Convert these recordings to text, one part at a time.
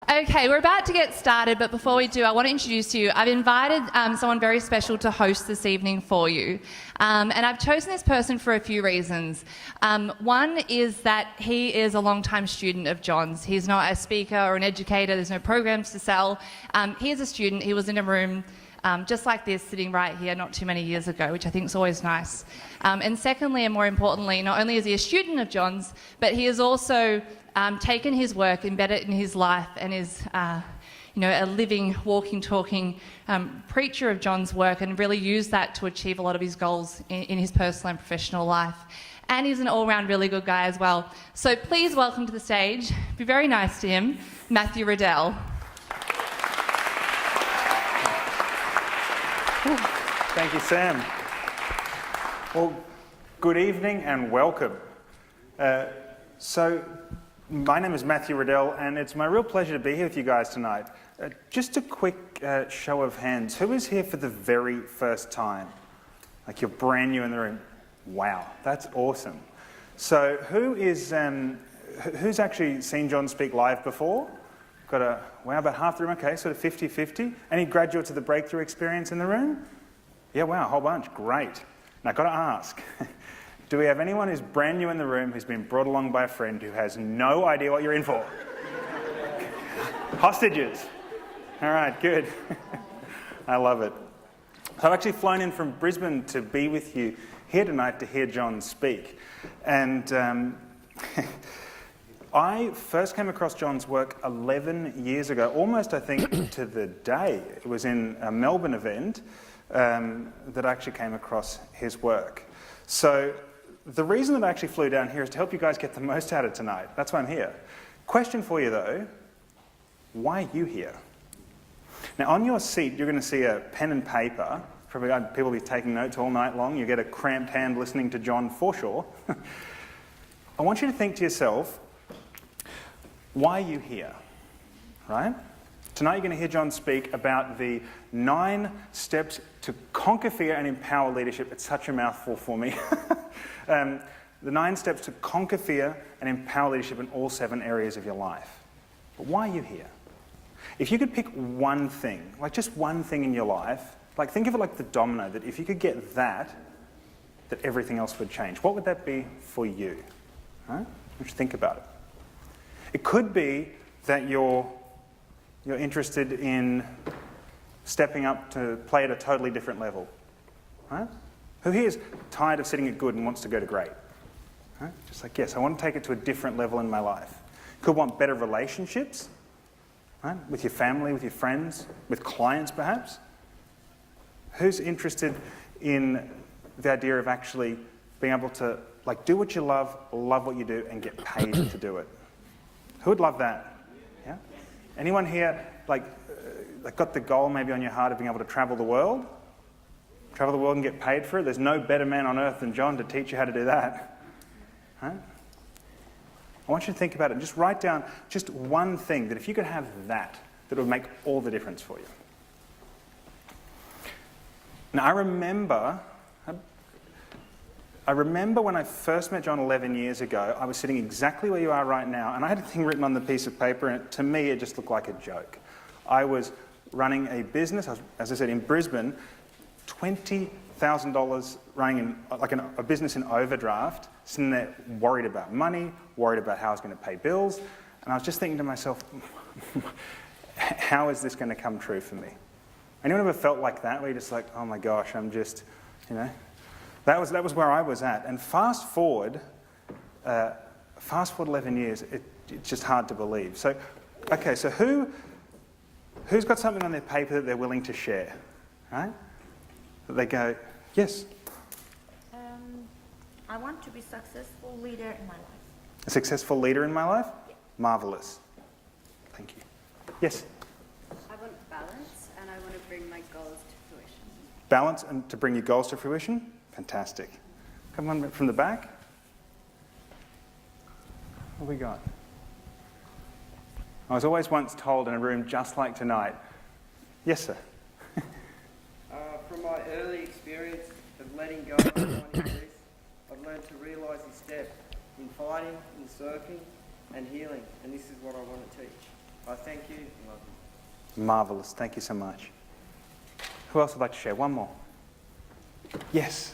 Okay, we're about to get started, but before we do, I want to introduce you. I've invited someone very special to host this evening for you. And I've chosen this person for a few reasons. One is that he is a long-time student of John's. He's not a speaker or an educator. There's no programs to sell. He is a student. He was in a room just like this, sitting right here not too many years ago, which I think is always nice. And secondly, and more importantly, not only is he a student of John's, but he is also taken his work, embedded it in his life, and is a living, walking, talking preacher of John's work, and really used that to achieve a lot of his goals in his personal and professional life. And he's an all-round really good guy as well. So please welcome to the stage, be very nice to him, Matthew Riddell. Thank you, Sam. Well, good evening and welcome. My name is Matthew Riddell, and it's my real pleasure to be here with you guys tonight. Just a quick show of hands. Who is here for the very first time? Like, you're brand new in the room. Wow, that's awesome. So who's actually seen John speak live before? About half the room. Okay, sort of 50-50. Any graduates of the Breakthrough Experience in the room? Yeah, wow, a whole bunch. Great. Now, I've got to ask, do we have anyone who's brand new in the room who's been brought along by a friend who has no idea what you're in for? Hostages. All right, good. I love it. So I've actually flown in from Brisbane to be with you here tonight to hear John speak. And I first came across John's work 11 years ago, almost, I think, to the day. It was in a Melbourne event that I actually came across his work. So the reason that I actually flew down here is to help you guys get the most out of tonight. That's why I'm here. Question for you, though. Why are you here? Now, on your seat, you're going to see a pen and paper. Probably people will be taking notes all night long. You get a cramped hand listening to John for sure. I want you to think to yourself, why are you here? Right? Tonight you're going to hear John speak about the 9 steps to conquer fear and empower leadership. It's such a mouthful for me. The 9 steps to conquer fear and empower leadership in all 7 areas of your life. But why are you here? If you could pick one thing, like just one thing in your life, like think of it like the domino, that if you could get that everything else would change. What would that be for you? Right? Just think about it. It could be that you're interested in stepping up to play at a totally different level. Right? Who here is tired of sitting at good and wants to go to great? Right? Just like, yes, I want to take it to a different level in my life. Could want better relationships, right? With your family, with your friends, with clients perhaps. Who's interested in the idea of actually being able to do what you love what you do, and get paid to do it? Who would love that? Yeah? Anyone here got the goal maybe on your heart of being able to travel the world? Travel the world and get paid for it? There's no better man on earth than John to teach you how to do that. Right? I want you to think about it and just write down just one thing that if you could have that would make all the difference for you. Now, I remember when I first met John 11 years ago, I was sitting exactly where you are right now, and I had a thing written on the piece of paper, and to me it just looked like a joke. I was running a business, as I said, in Brisbane, $20,000 running a business in overdraft, sitting there worried about money, worried about how I was going to pay bills, and I was just thinking to myself, how is this going to come true for me? Anyone ever felt like that, where you're just like, oh my gosh, I'm just, That was where I was at. And fast forward 11 years, it's just hard to believe. So, okay, so who's got something on their paper that they're willing to share, right? That they go, yes? I want to be a successful leader in my life. A successful leader in my life? Yeah. Marvellous. Thank you. Yes? I want balance, and I want to bring my goals to fruition. Balance and to bring your goals to fruition? Fantastic. Come on from the back. What have we got? I was always once told in a room just like tonight. Yes, sir. From my early experience of letting go of finding peace, I've learned to realise the step in fighting, in surfing, and healing, and this is what I want to teach. I thank you and love you. Marvellous. Thank you so much. Who else would like to share? One more. Yes.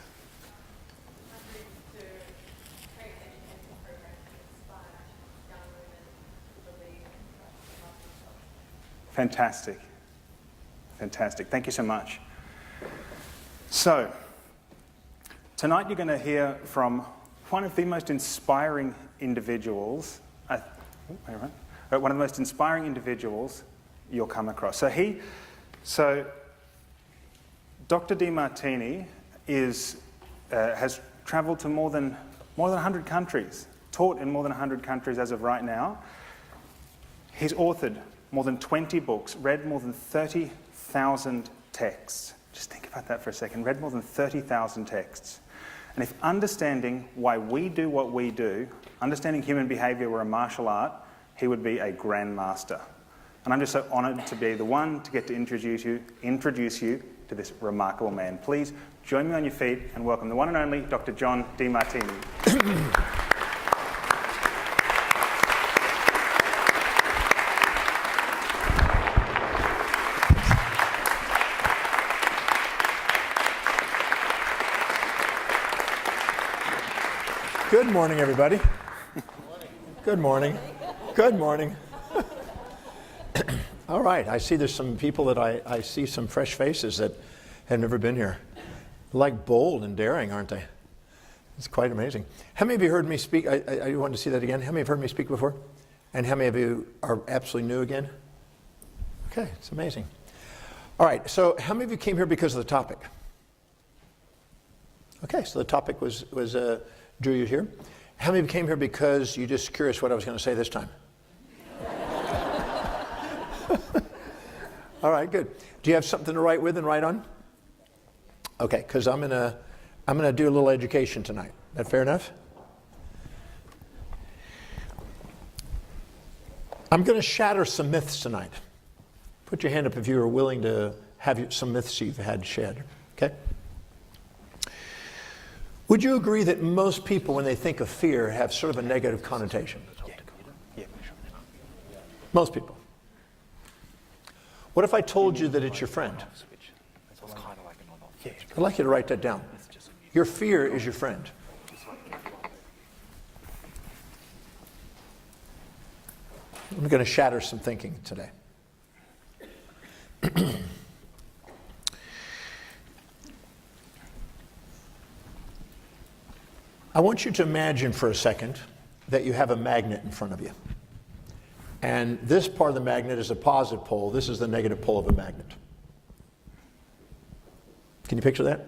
Fantastic. Fantastic. Thank you so much. So, tonight you're going to hear from one of the most inspiring individuals, one of the most inspiring individuals you'll come across. So Dr. DeMartini has travelled to more than 100 countries, taught in more than 100 countries as of right now. He's authored more than 20 books, read more than 30,000 texts. Just think about that for a second. Read more than 30,000 texts. And if understanding why we do what we do, understanding human behaviour were a martial art, he would be a grandmaster. And I'm just so honoured to be the one to get to introduce you to this remarkable man. Please join me on your feet and welcome the one and only Dr. John DeMartini. Good morning, everybody. Good morning. Good morning. All right, I see there's some people that I see some fresh faces that have never been here. Like bold and daring, aren't they? It's quite amazing. How many of you heard me speak? I wanted to see that again. How many have heard me speak before? And how many of you are absolutely new again? Okay, it's amazing. All right, so how many of you came here because of the topic? Okay, so the topic was drew you here. How many of you came here because you're just curious what I was going to say this time? All right, good. Do you have something to write with and write on? Okay, because I'm gonna do a little education tonight. Is that fair enough? I'm going to shatter some myths tonight. Put your hand up if you are willing to have some myths you've had shed. Okay. Would you agree that most people, when they think of fear, have sort of a negative connotation? Yeah. Most people. What if I told you that it's your friend? I'd like you to write that down. Your fear is your friend. I'm going to shatter some thinking today. I want you to imagine for a second that you have a magnet in front of you. And this part of the magnet is a positive pole. This is the negative pole of a magnet. Can you picture that?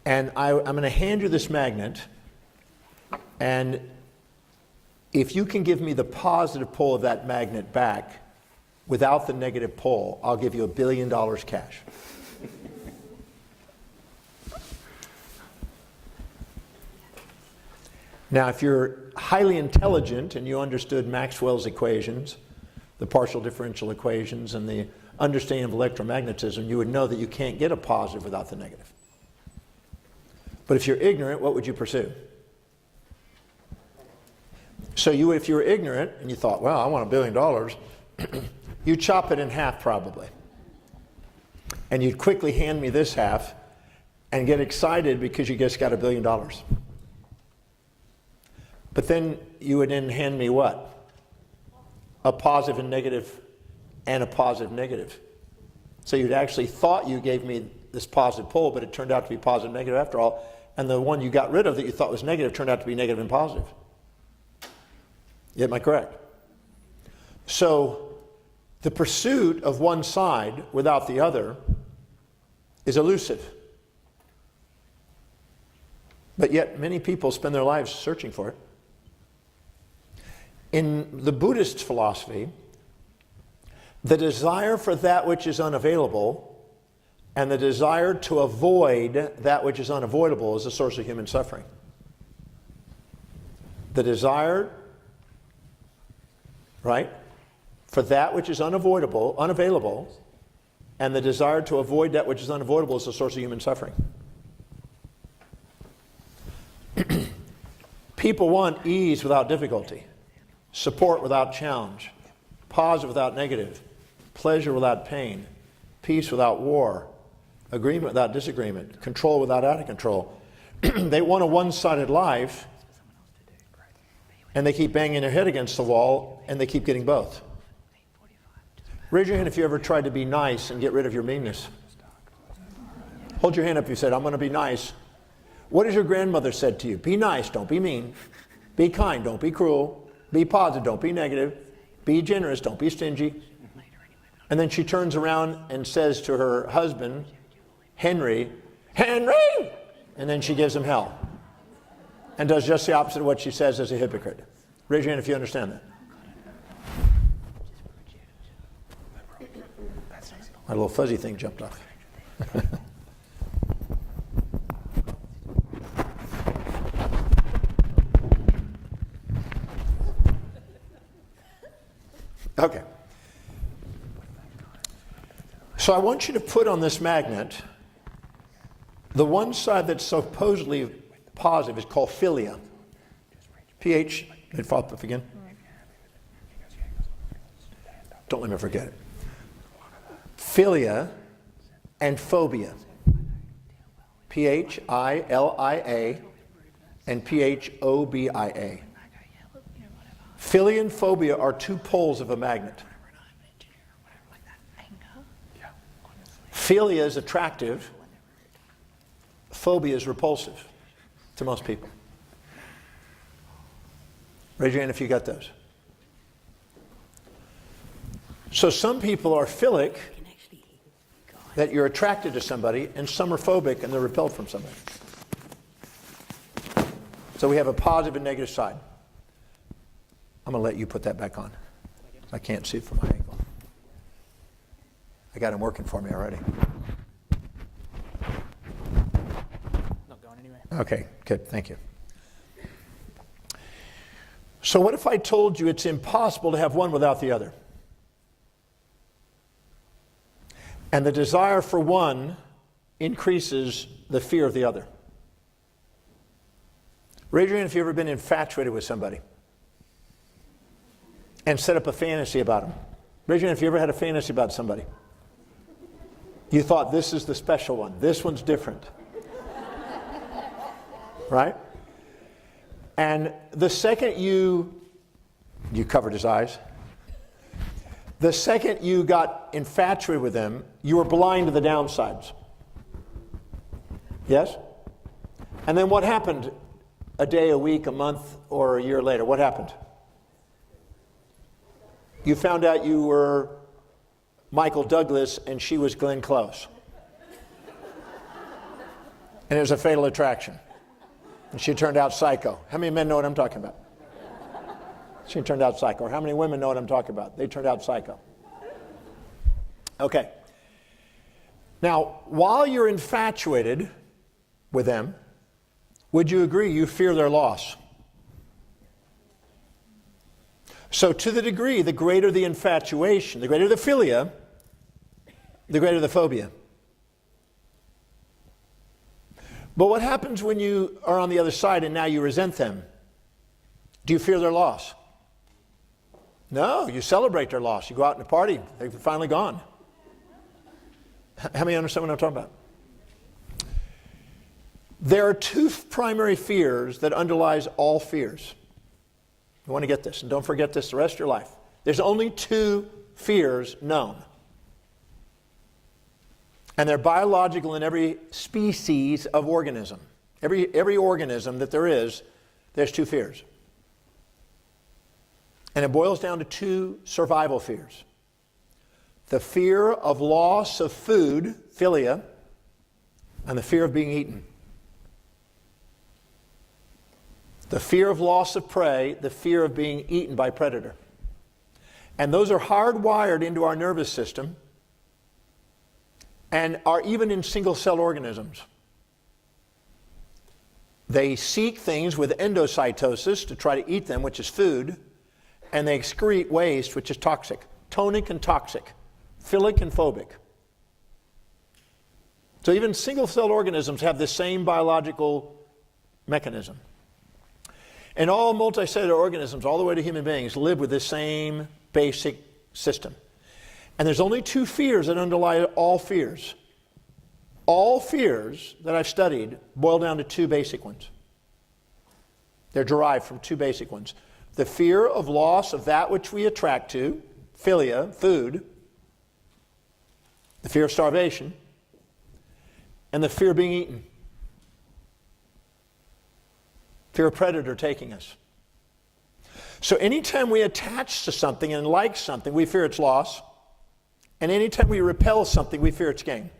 And I'm going to hand you this magnet. And if you can give me the positive pole of that magnet back without the negative pole, I'll give you $1 billion cash. Now, if you're highly intelligent and you understood Maxwell's equations, the partial differential equations, and the understanding of electromagnetism, you would know that you can't get a positive without the negative. But if you're ignorant, what would you pursue? So if you were ignorant and you thought, well, I want $1 billion, you'd chop it in half probably. And you'd quickly hand me this half and get excited because you just got $1 billion. But then you would then hand me what? A positive and negative and a positive negative. So you'd actually thought you gave me this positive pole, but it turned out to be positive and negative after all. And the one you got rid of that you thought was negative turned out to be negative and positive. Am I correct? So the pursuit of one side without the other is elusive. But yet many people spend their lives searching for it. In the Buddhist philosophy, the desire for that which is unavailable and the desire to avoid that which is unavoidable is the source of human suffering. The desire, right, for that which is unavailable, and the desire to avoid that which is unavoidable is the source of human suffering. People want ease without difficulty, support without challenge, positive without negative, pleasure without pain, peace without war, agreement without disagreement, control without out of control. They want a one-sided life, and they keep banging their head against the wall, and they keep getting both. Raise your hand if you ever tried to be nice and get rid of your meanness. Hold your hand up if you said, I'm going to be nice. What has your grandmother said to you? Be nice, don't be mean. Be kind, don't be cruel. Be positive, don't be negative. Be generous, don't be stingy. And then she turns around and says to her husband, Henry, Henry! And then she gives him hell. And does just the opposite of what she says as a hypocrite. Raise your hand if you understand that. My little fuzzy thing jumped off. Okay. So I want you to put on this magnet, the one side that's supposedly positive is called philia. PH, did it pop up again? Don't let me forget it. Philia and phobia. Philia and phobia. Philia and phobia are two poles of a magnet. Philia is attractive. Phobia is repulsive to most people. Raise your hand if you got those. So some people are philic, that you're attracted to somebody, and some are phobic and they're repelled from somebody. So we have a positive and negative side. I'm going to let you put that back on. I can't see it from my angle. I got him working for me already. Not going anywhere. Okay, good, thank you. So what if I told you it's impossible to have one without the other? And the desire for one increases the fear of the other. Raise your hand if you've ever been infatuated with somebody and set up a fantasy about them. Raise your hand if you ever had a fantasy about somebody. You thought, this is the special one. This one's different. Right? And the second you covered his eyes. The second you got infatuated with them, you were blind to the downsides. Yes? And then what happened a day, a week, a month, or a year later? What happened? You found out you were Michael Douglas and she was Glenn Close. And it was a fatal attraction. And she turned out psycho. How many men know what I'm talking about? She turned out psycho. Or how many women know what I'm talking about? They turned out psycho. Okay. Now, while you're infatuated with them, would you agree you fear their loss? So to the degree, the greater the infatuation, the greater the philia, the greater the phobia. But what happens when you are on the other side and now you resent them? Do you fear their loss? No, you celebrate their loss. You go out and party. They've finally gone. How many understand what I'm talking about? There are two primary fears that underlies all fears. You want to get this, and don't forget this the rest of your life. There's only two fears known. And they're biological in every species of organism. Every organism that there is, there's two fears. And it boils down to two survival fears. The fear of loss of food, philia, and the fear of being eaten. The fear of loss of prey, the fear of being eaten by predator. And those are hardwired into our nervous system and are even in single-cell organisms. They seek things with endocytosis to try to eat them, which is food, and they excrete waste, which is toxic. Tonic and toxic. Philic and phobic. So even single-cell organisms have the same biological mechanism. And all multicellular organisms, all the way to human beings, live with the same basic system. And there's only two fears that underlie all fears. All fears that I've studied boil down to two basic ones. They're derived from two basic ones. The fear of loss of that which we attract to, philia, food, the fear of starvation, and the fear of being eaten. Fear of predator taking us. So anytime we attach to something and like something, we fear its loss. And anytime we repel something, we fear its gain.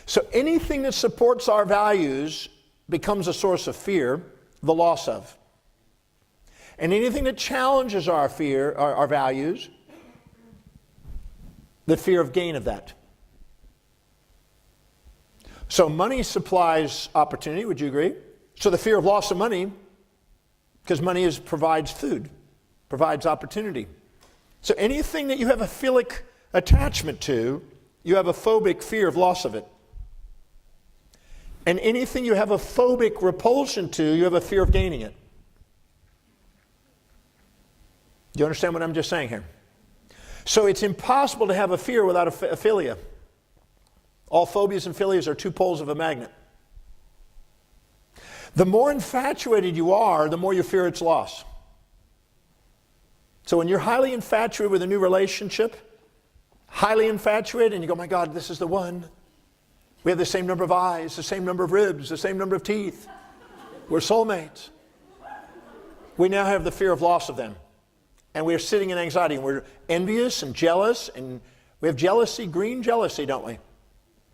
So anything that supports our values becomes a source of fear, the loss of. And anything that challenges our fear, our values, the fear of gain of that. So money supplies opportunity, would you agree? So the fear of loss of money, because money provides food, provides opportunity. So anything that you have a philic attachment to, you have a phobic fear of loss of it. And anything you have a phobic repulsion to, you have a fear of gaining it. Do you understand what I'm just saying here? So it's impossible to have a fear without a philia. All phobias and philias are two poles of a magnet. The more infatuated you are, the more you fear its loss. So when you're highly infatuated with a new relationship, highly infatuated, and you go, my God, this is the one. We have the same number of eyes, the same number of ribs, the same number of teeth. We're soulmates. We now have the fear of loss of them. And we're sitting in anxiety, and we're envious and jealous, and we have jealousy, green jealousy, don't we?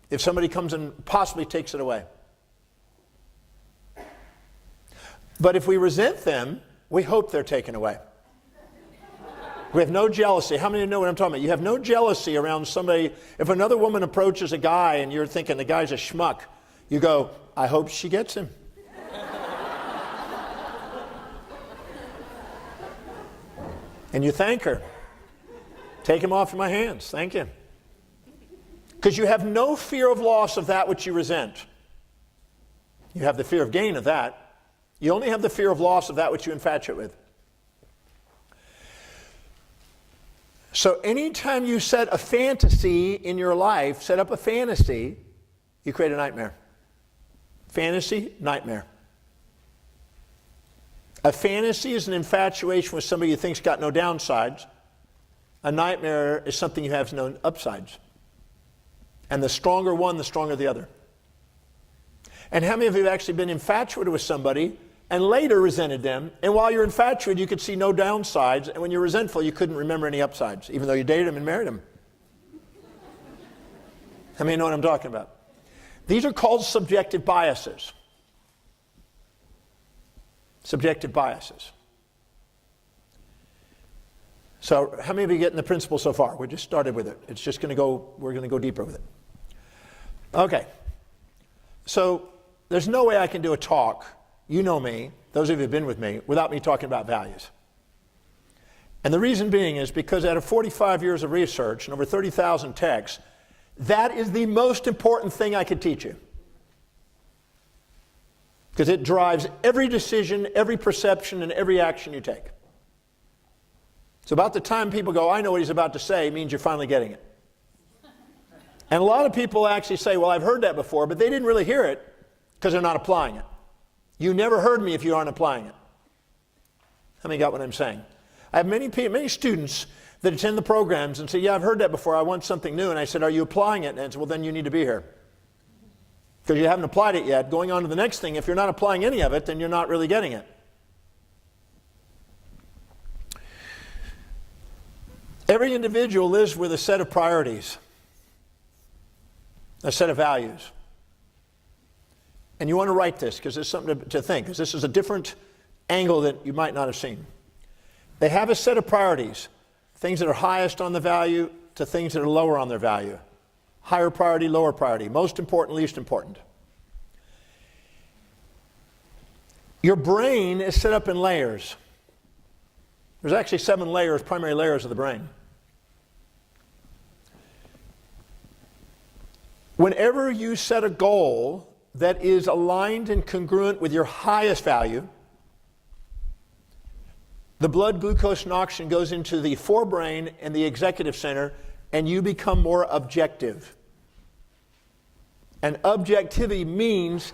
If somebody comes and possibly takes it away. But if we resent them, we hope they're taken away. We have no jealousy. How many of you know what I'm talking about? You have no jealousy around somebody. If another woman approaches a guy and you're thinking the guy's a schmuck, you go, I hope she gets him. And you thank her. Take him off my hands. Thank you. Because you have no fear of loss of that which you resent. You have the fear of gain of that. You only have the fear of loss of that which you infatuate with. So anytime you set a fantasy in your life, set up a fantasy, you create a nightmare. Fantasy, nightmare. A fantasy is an infatuation with somebody you think's got no downsides. A nightmare is something you have no upsides. And the stronger one, the stronger the other. And how many of you have actually been infatuated with somebody and later resented them, and while you're infatuated you could see no downsides, and when you're resentful you couldn't remember any upsides, even though you dated them and married them? How many know what I'm talking about? These are called subjective biases. Subjective biases. So how many of you getting the principle so far? We just started with it. It's just going to go, we're going to go deeper with it. Okay. So there's no way I can do a talk, you know me, those of you who have been with me, without me talking about values. And the reason being is because out of 45 years of research and over 30,000 texts, that is the most important thing I could teach you. Because it drives every decision, every perception, and every action you take. So about the time people go, I know what he's about to say, it means you're finally getting it. And a lot of people actually say, well, I've heard that before, but they didn't really hear it because they're not applying it. You never heard me if you aren't applying it. How many got what I'm saying? I have many students that attend the programs and say, yeah, I've heard that before, I want something new. And I said, are you applying it? And I said, well, then you need to be here. Because you haven't applied it yet. Going on to the next thing, if you're not applying any of it, then you're not really getting it. Every individual lives with a set of priorities, a set of values. And you want to write this because there's something to think, because this is a different angle that you might not have seen. They have a set of priorities, things that are highest on the value to things that are lower on their value. Higher priority, lower priority, most important, least important. Your brain is set up in layers. There's actually 7 layers, primary layers of the brain. Whenever you set a goal that is aligned and congruent with your highest value, the blood glucose and oxygen goes into the forebrain and the executive center, and you become more objective. And objectivity means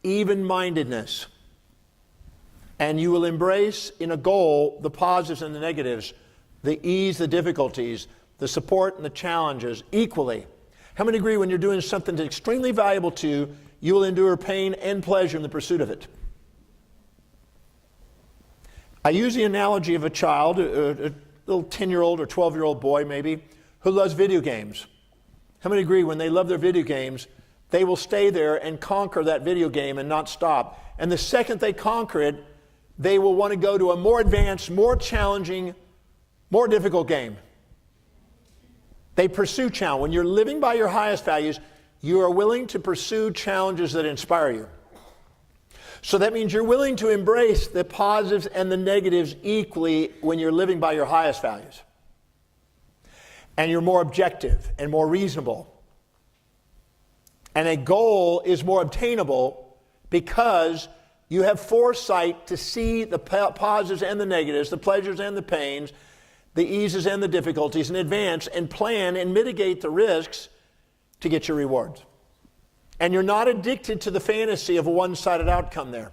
even-mindedness. And you will embrace in a goal the positives and the negatives, the ease, the difficulties, the support and the challenges equally. How many agree when you're doing something that's extremely valuable to you, you will endure pain and pleasure in the pursuit of it? I use the analogy of a child, a little 10-year-old or 12-year-old boy maybe, who loves video games. How many agree when they love their video games, they will stay there and conquer that video game and not stop? And the second they conquer it, they will want to go to a more advanced, more challenging, more difficult game. They pursue challenge. When you're living by your highest values, you are willing to pursue challenges that inspire you. So that means you're willing to embrace the positives and the negatives equally when you're living by your highest values. And you're more objective and more reasonable. And a goal is more obtainable because you have foresight to see the positives and the negatives, the pleasures and the pains, the eases and the difficulties in advance, and plan and mitigate the risks to get your rewards. And you're not addicted to the fantasy of a one-sided outcome there.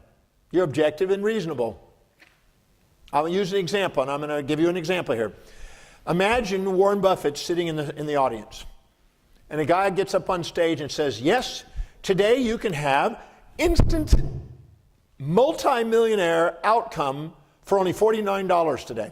You're objective and reasonable. I'll use an example, and I'm going to give you an example here. Imagine Warren Buffett sitting in the audience. And a guy gets up on stage and says, yes, today you can have instant multi-millionaire outcome for only $49 today.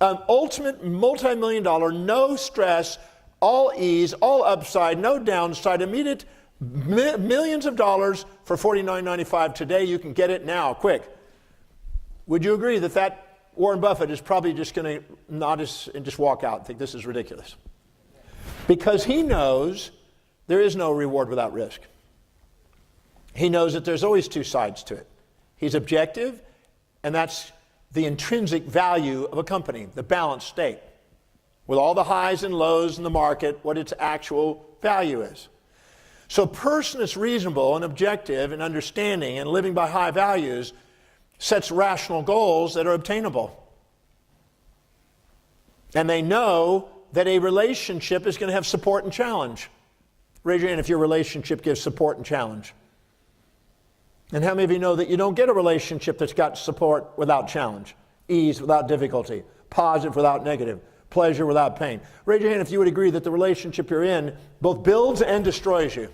Ultimate multi-million-dollar, no stress, all ease, all upside, no downside, immediate millions of dollars for $49.95 today. You can get it now, quick. Would you agree that Warren Buffett is probably just going to nod and just walk out and think this is ridiculous? Because he knows there is no reward without risk. He knows that there's always two sides to it. He's objective, and that's the intrinsic value of a company, the balanced state, with all the highs and lows in the market, what its actual value is. So a person that's reasonable and objective and understanding and living by high values sets rational goals that are obtainable. And they know that a relationship is going to have support and challenge. Raise your hand if your relationship gives support and challenge. And how many of you know that you don't get a relationship that's got support without challenge, ease without difficulty, positive without negative, pleasure without pain? Raise your hand if you would agree that the relationship you're in both builds and destroys you.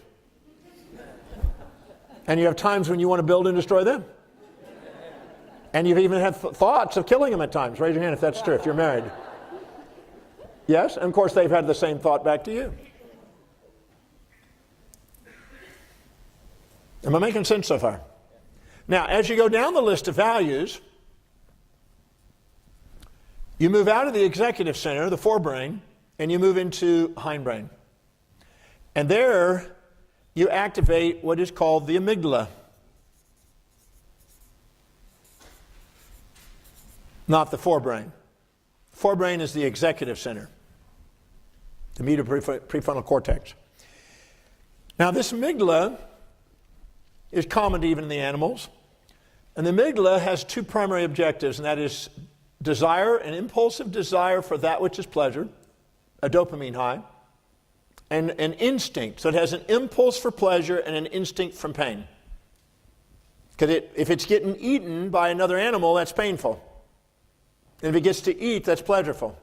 And you have times when you want to build and destroy them. And you've even had thoughts of killing them at times. Raise your hand if that's true, if you're married. Yes? And of course they've had the same thought back to you. Am I making sense so far? Now, as you go down the list of values, you move out of the executive center, the forebrain, and you move into hindbrain. And there, you activate what is called the amygdala. Not the forebrain. Forebrain is the executive center, the medial prefrontal cortex. Now, this amygdala is common to even in the animals. And the amygdala has two primary objectives, and that is desire, an impulsive desire for that which is pleasure, a dopamine high, and an instinct. So it has an impulse for pleasure and an instinct from pain. Because if it's getting eaten by another animal, that's painful. And if it gets to eat, that's pleasureful.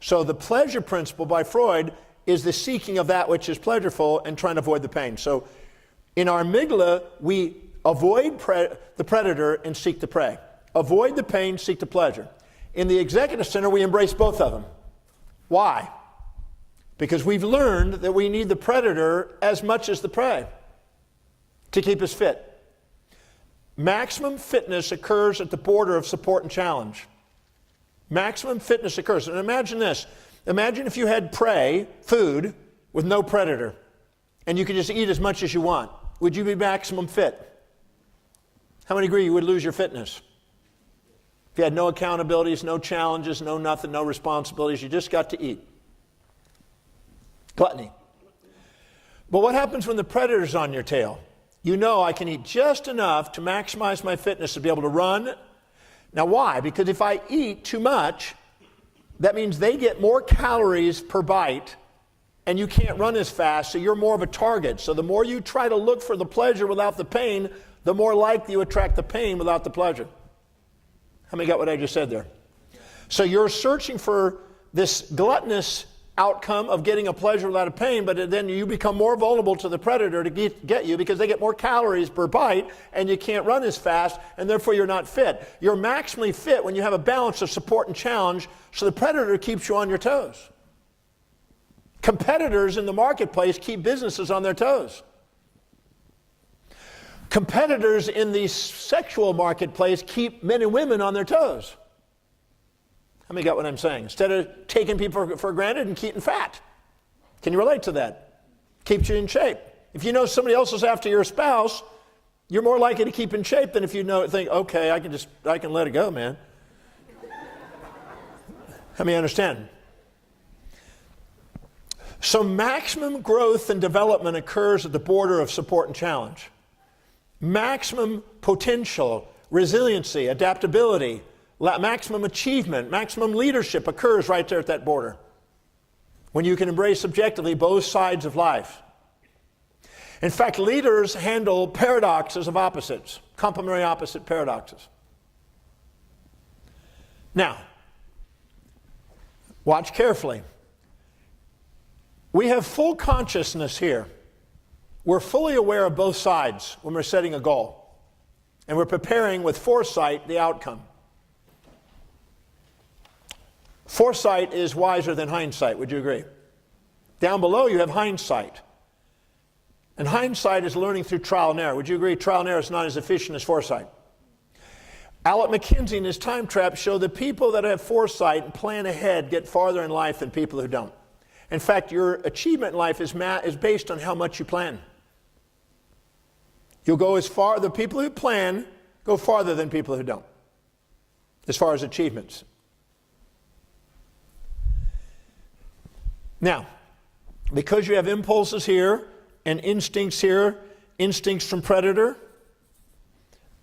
So the pleasure principle by Freud is the seeking of that which is pleasureful and trying to avoid the pain. So in our amygdala, we avoid the predator and seek the prey. Avoid the pain, seek the pleasure. In the executive center, we embrace both of them. Why? Because we've learned that we need the predator as much as the prey to keep us fit. Maximum fitness occurs at the border of support and challenge. Maximum fitness occurs. And imagine this. Imagine if you had prey, food, with no predator, and you could just eat as much as you want. Would you be maximum fit? How many agree you would lose your fitness? If you had no accountabilities, no challenges, no nothing, no responsibilities, you just got to eat. Gluttony. But what happens when the predator's on your tail? You know I can eat just enough to maximize my fitness to be able to run, Now why? Because if I eat too much, that means they get more calories per bite and you can't run as fast, so you're more of a target. So the more you try to look for the pleasure without the pain, the more likely you attract the pain without the pleasure. How many got what I just said there? So you're searching for this gluttonous outcome of getting a pleasure without a pain, but then you become more vulnerable to the predator to get you because they get more calories per bite and you can't run as fast, and therefore you're not fit. You're maximally fit when you have a balance of support and challenge, so the predator keeps you on your toes. Competitors in the marketplace keep businesses on their toes. Competitors in the sexual marketplace keep men and women on their toes. How many got what I'm saying? Instead of taking people for granted and keeping fat. Can you relate to that? Keeps you in shape. If you know somebody else is after your spouse, you're more likely to keep in shape than if you think, okay, I can let it go, man. How many understand? So maximum growth and development occurs at the border of support and challenge. Maximum potential, resiliency, adaptability, maximum achievement, maximum leadership occurs right there at that border. When you can embrace subjectively both sides of life. In fact, leaders handle paradoxes of opposites, complementary opposite paradoxes. Now, watch carefully. We have full consciousness here. We're fully aware of both sides when we're setting a goal. And we're preparing with foresight the outcome. Foresight is wiser than hindsight, would you agree? Down below you have hindsight. And hindsight is learning through trial and error. Would you agree trial and error is not as efficient as foresight? Alec McKinsey in his time trap show that people that have foresight and plan ahead get farther in life than people who don't. In fact, your achievement in life is based on how much you plan. You'll go as far, the people who plan go farther than people who don't, as far as achievements. Now, because you have impulses here and instincts here, instincts from predator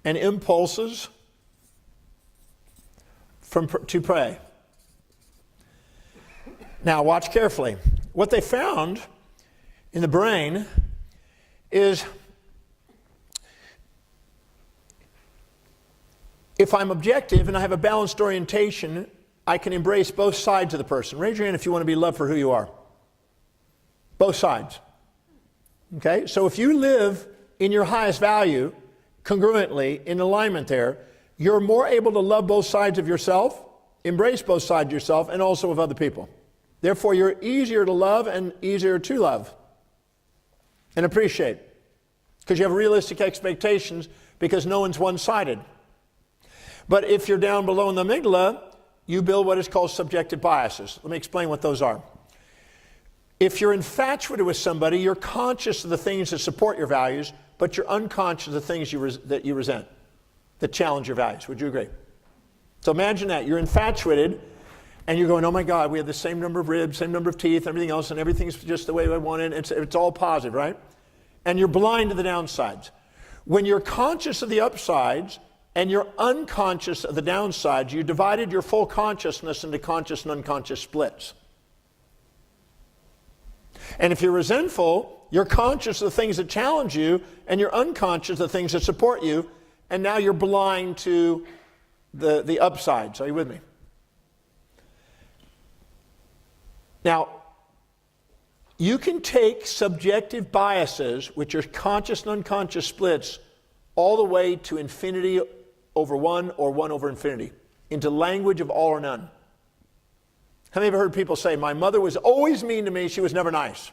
and impulses to prey. Now, watch carefully. What they found in the brain is if I'm objective and I have a balanced orientation, I can embrace both sides of the person. Raise your hand if you want to be loved for who you are. Both sides. Okay? So if you live in your highest value, congruently, in alignment there, you're more able to love both sides of yourself, embrace both sides of yourself, and also of other people. Therefore, you're easier to love and easier to love and appreciate because you have realistic expectations because no one's one-sided. But if you're down below in the amygdala, you build what is called subjective biases. Let me explain what those are. If you're infatuated with somebody, you're conscious of the things that support your values, but you're unconscious of the things that you resent, that challenge your values. Would you agree? So imagine that. You're infatuated, and you're going, oh my God, we have the same number of ribs, same number of teeth, everything else, and everything's just the way I want it. It's all positive, right? And you're blind to the downsides. When you're conscious of the upsides, and you're unconscious of the downsides, you divided your full consciousness into conscious and unconscious splits. And if you're resentful, you're conscious of the things that challenge you, and you're unconscious of the things that support you, and now you're blind to the upsides. Are you with me? Now, you can take subjective biases, which are conscious and unconscious splits, all the way to infinity over one or one over infinity, into language of all or none. How many of you heard people say, my mother was always mean to me, she was never nice?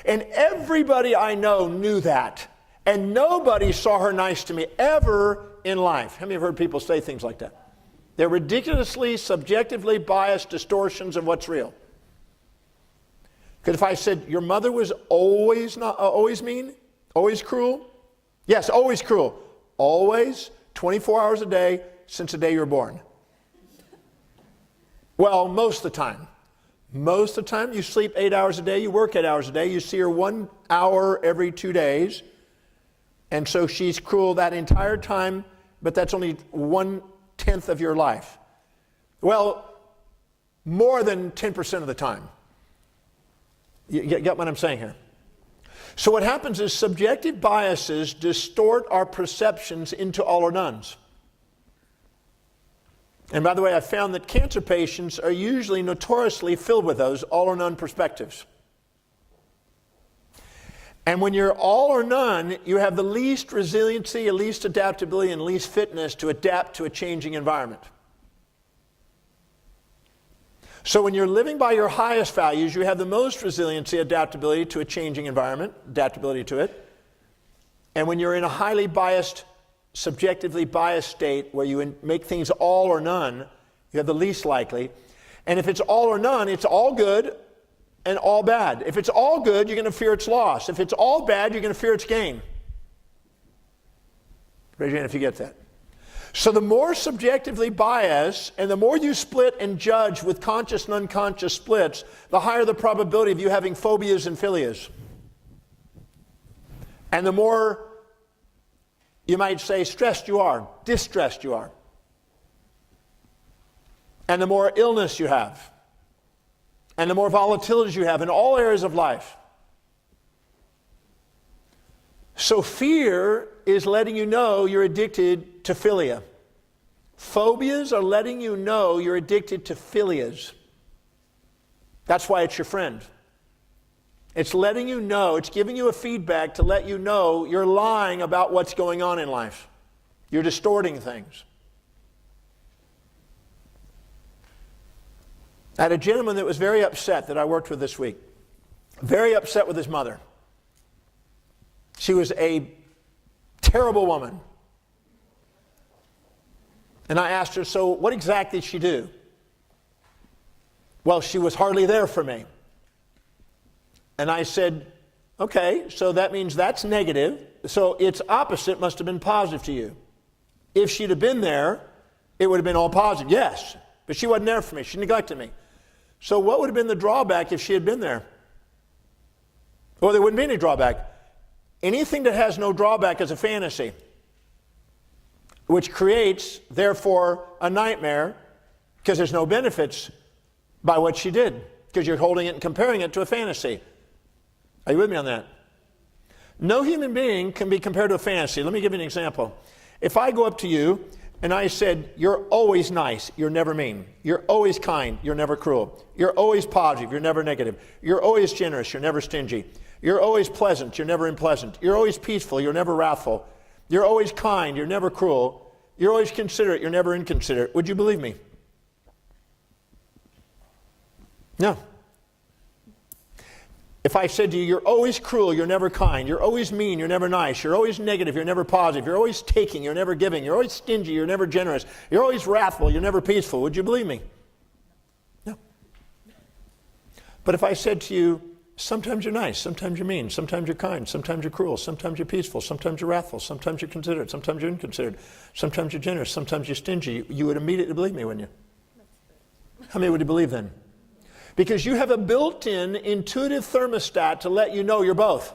And everybody I know knew that. And nobody saw her nice to me ever in life. How many have heard people say things like that? They're ridiculously, subjectively biased distortions of what's real. Because if I said, your mother was always mean, always cruel? Yes, always cruel. Always, 24 hours a day, since the day you were born. Well, most of the time. Most of the time, you sleep 8 hours a day, you work 8 hours a day, you see her 1 hour every 2 days. And so she's cruel that entire time, but that's only 1/10 1/10 of your life. Well, more than 10% of the time. You get what I'm saying here? So what happens is subjective biases distort our perceptions into all or nones. And by the way, I found that cancer patients are usually notoriously filled with those all or none perspectives. And when you're all or none, you have the least resiliency, least adaptability, and least fitness to adapt to a changing environment. So when you're living by your highest values, you have the most resiliency, adaptability to a changing environment, adaptability to it. And when you're in a highly biased, subjectively biased state where you make things all or none, you have the least likely. And if it's all or none, it's all good and all bad. If it's all good, you're going to fear its loss. If it's all bad, you're going to fear its gain. Raise your hand if you get that. So the more subjectively biased and the more you split and judge with conscious and unconscious splits, the higher the probability of you having phobias and philias. And the more, you might say, stressed you are, distressed you are. And the more illness you have. And the more volatilities you have in all areas of life. So fear is letting you know you're addicted to philia. Phobias are letting you know you're addicted to philias. That's why it's your friend. It's letting you know, it's giving you a feedback to let you know you're lying about what's going on in life. You're distorting things. I had a gentleman that was very upset that I worked with this week. Very upset with his mother. She was a terrible woman. And I asked her, so what exactly did she do? Well, she was hardly there for me. And I said, okay, so that means that's negative. So its opposite must have been positive to you. If she'd have been there, it would have been all positive. Yes, but she wasn't there for me. She neglected me. So what would have been the drawback if she had been there? Well, there wouldn't be any drawback. Anything that has no drawback is a fantasy, which creates, therefore, a nightmare because there's no benefits by what she did because you're holding it and comparing it to a fantasy. Are you with me on that? No human being can be compared to a fantasy. Let me give you an example. If I go up to you and I said, you're always nice, you're never mean. You're always kind, you're never cruel. You're always positive, you're never negative. You're always generous, you're never stingy. You're always pleasant, you're never unpleasant. You're always peaceful, you're never wrathful. You're always kind, you're never cruel. You're always considerate, you're never inconsiderate. Would you believe me? No. If I said to you, you're always cruel, you're never kind, you're always mean, you're never nice, you're always negative, you're never positive, you're always taking, you're never giving, you're always stingy, you're never generous, you're always wrathful, you're never peaceful, would you believe me? No. But if I said to you, sometimes you're nice, sometimes you're mean, sometimes you're kind, sometimes you're cruel, sometimes you're peaceful, sometimes you're wrathful, sometimes you're considerate, sometimes you're inconsiderate, sometimes you're generous, sometimes you're stingy, you would immediately believe me, wouldn't you? How many would you believe then? Because you have a built-in intuitive thermostat to let you know you're both.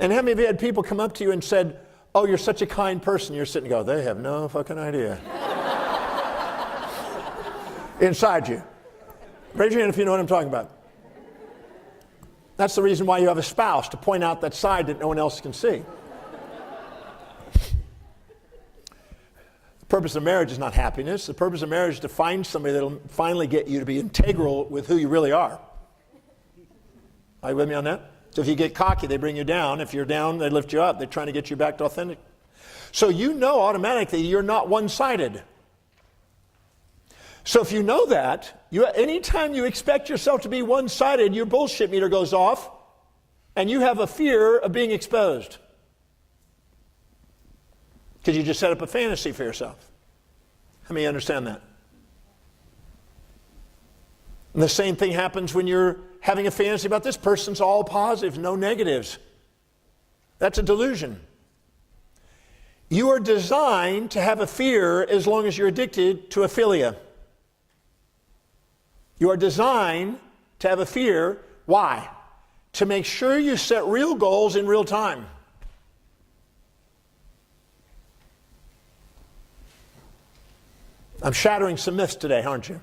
And how many of you had people come up to you and said, oh, you're such a kind person? You're sitting and go, they have no fucking idea. Inside you. Raise your hand if you know what I'm talking about. That's the reason why you have a spouse, to point out that side that no one else can see. The purpose of marriage is not happiness. The purpose of marriage is to find somebody that will finally get you to be integral with who you really are. Are you with me on that? So if you get cocky, they bring you down. If you're down, they lift you up. They're trying to get you back to authentic. So you know automatically you're not one-sided. So if you know that, anytime you expect yourself to be one-sided, your bullshit meter goes off, and you have a fear of being exposed. Because you just set up a fantasy for yourself. How many understand that? And the same thing happens when you're having a fantasy about this person's all positive, no negatives. That's a delusion. You are designed to have a fear as long as you're addicted to philia. You are designed to have a fear. Why? To make sure you set real goals in real time. I'm shattering some myths today, aren't you?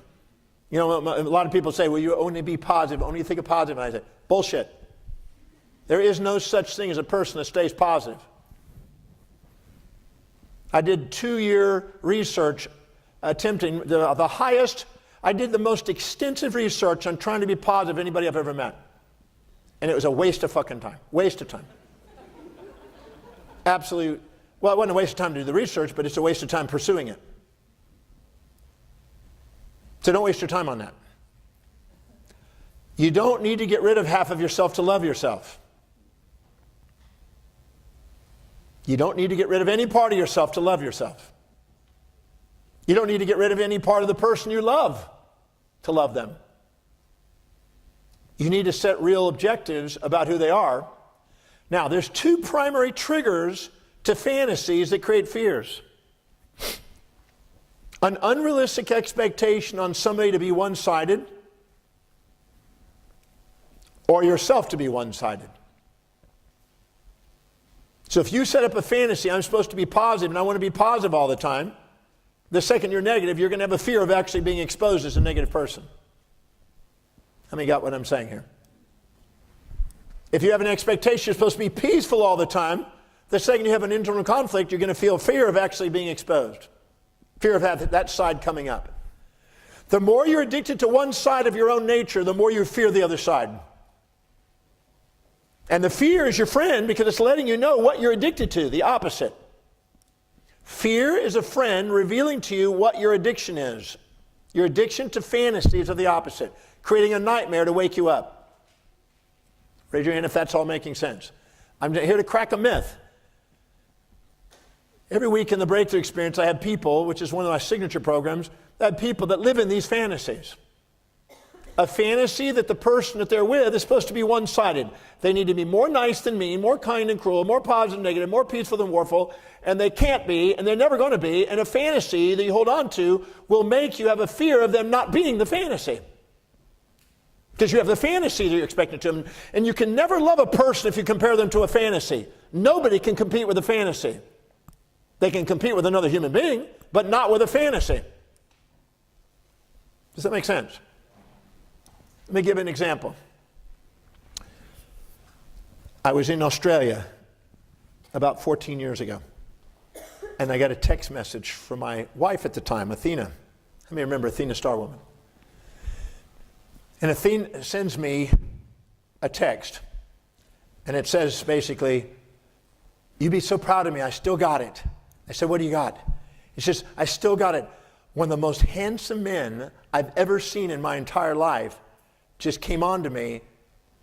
You know, a lot of people say, well, you only be positive, only think of positive. And I say, bullshit. There is no such thing as a person that stays positive. I did 2-year research attempting the highest, I did the most extensive research on trying to be positive anybody I've ever met. And it was a waste of fucking time. Waste of time. Absolute. Well, it wasn't a waste of time to do the research, but it's a waste of time pursuing it. So don't waste your time on that. You don't need to get rid of half of yourself to love yourself. You don't need to get rid of any part of yourself to love yourself. You don't need to get rid of any part of the person you love to love them. You need to set real objectives about who they are. Now, there's 2 primary triggers to fantasies that create fears. An unrealistic expectation on somebody to be one-sided, or yourself to be one-sided. So if you set up a fantasy, I'm supposed to be positive and I want to be positive all the time, the second you're negative, you're going to have a fear of actually being exposed as a negative person. How many got what I'm saying here? If you have an expectation you're supposed to be peaceful all the time, the second you have an internal conflict, you're going to feel fear of actually being exposed. Fear of that side coming up. The more you're addicted to one side of your own nature, the more you fear the other side. And the fear is your friend because it's letting you know what you're addicted to, the opposite. Fear is a friend revealing to you what your addiction is. Your addiction to fantasies are the opposite, creating a nightmare to wake you up. Raise your hand if that's all making sense. I'm here to crack a myth. Every week in the Breakthrough Experience, I have people, which is one of my signature programs, I have people that live in these fantasies. A fantasy that the person that they're with is supposed to be one-sided. They need to be more nice than mean, more kind than cruel, more positive than negative, more peaceful than warful, and they can't be, and they're never going to be, and a fantasy that you hold on to will make you have a fear of them not being the fantasy. Because you have the fantasy that you're expecting to them, and you can never love a person if you compare them to a fantasy. Nobody can compete with a fantasy. They can compete with another human being, but not with a fantasy. Does that make sense? Let me give an example. I was in Australia about 14 years ago, and I got a text message from my wife at the time, Athena. How many remember Athena Starwoman? And Athena sends me a text, and it says basically, "You'd be so proud of me, I still got it." I said, "What do you got?" He says, "I still got it. One of the most handsome men I've ever seen in my entire life just came on to me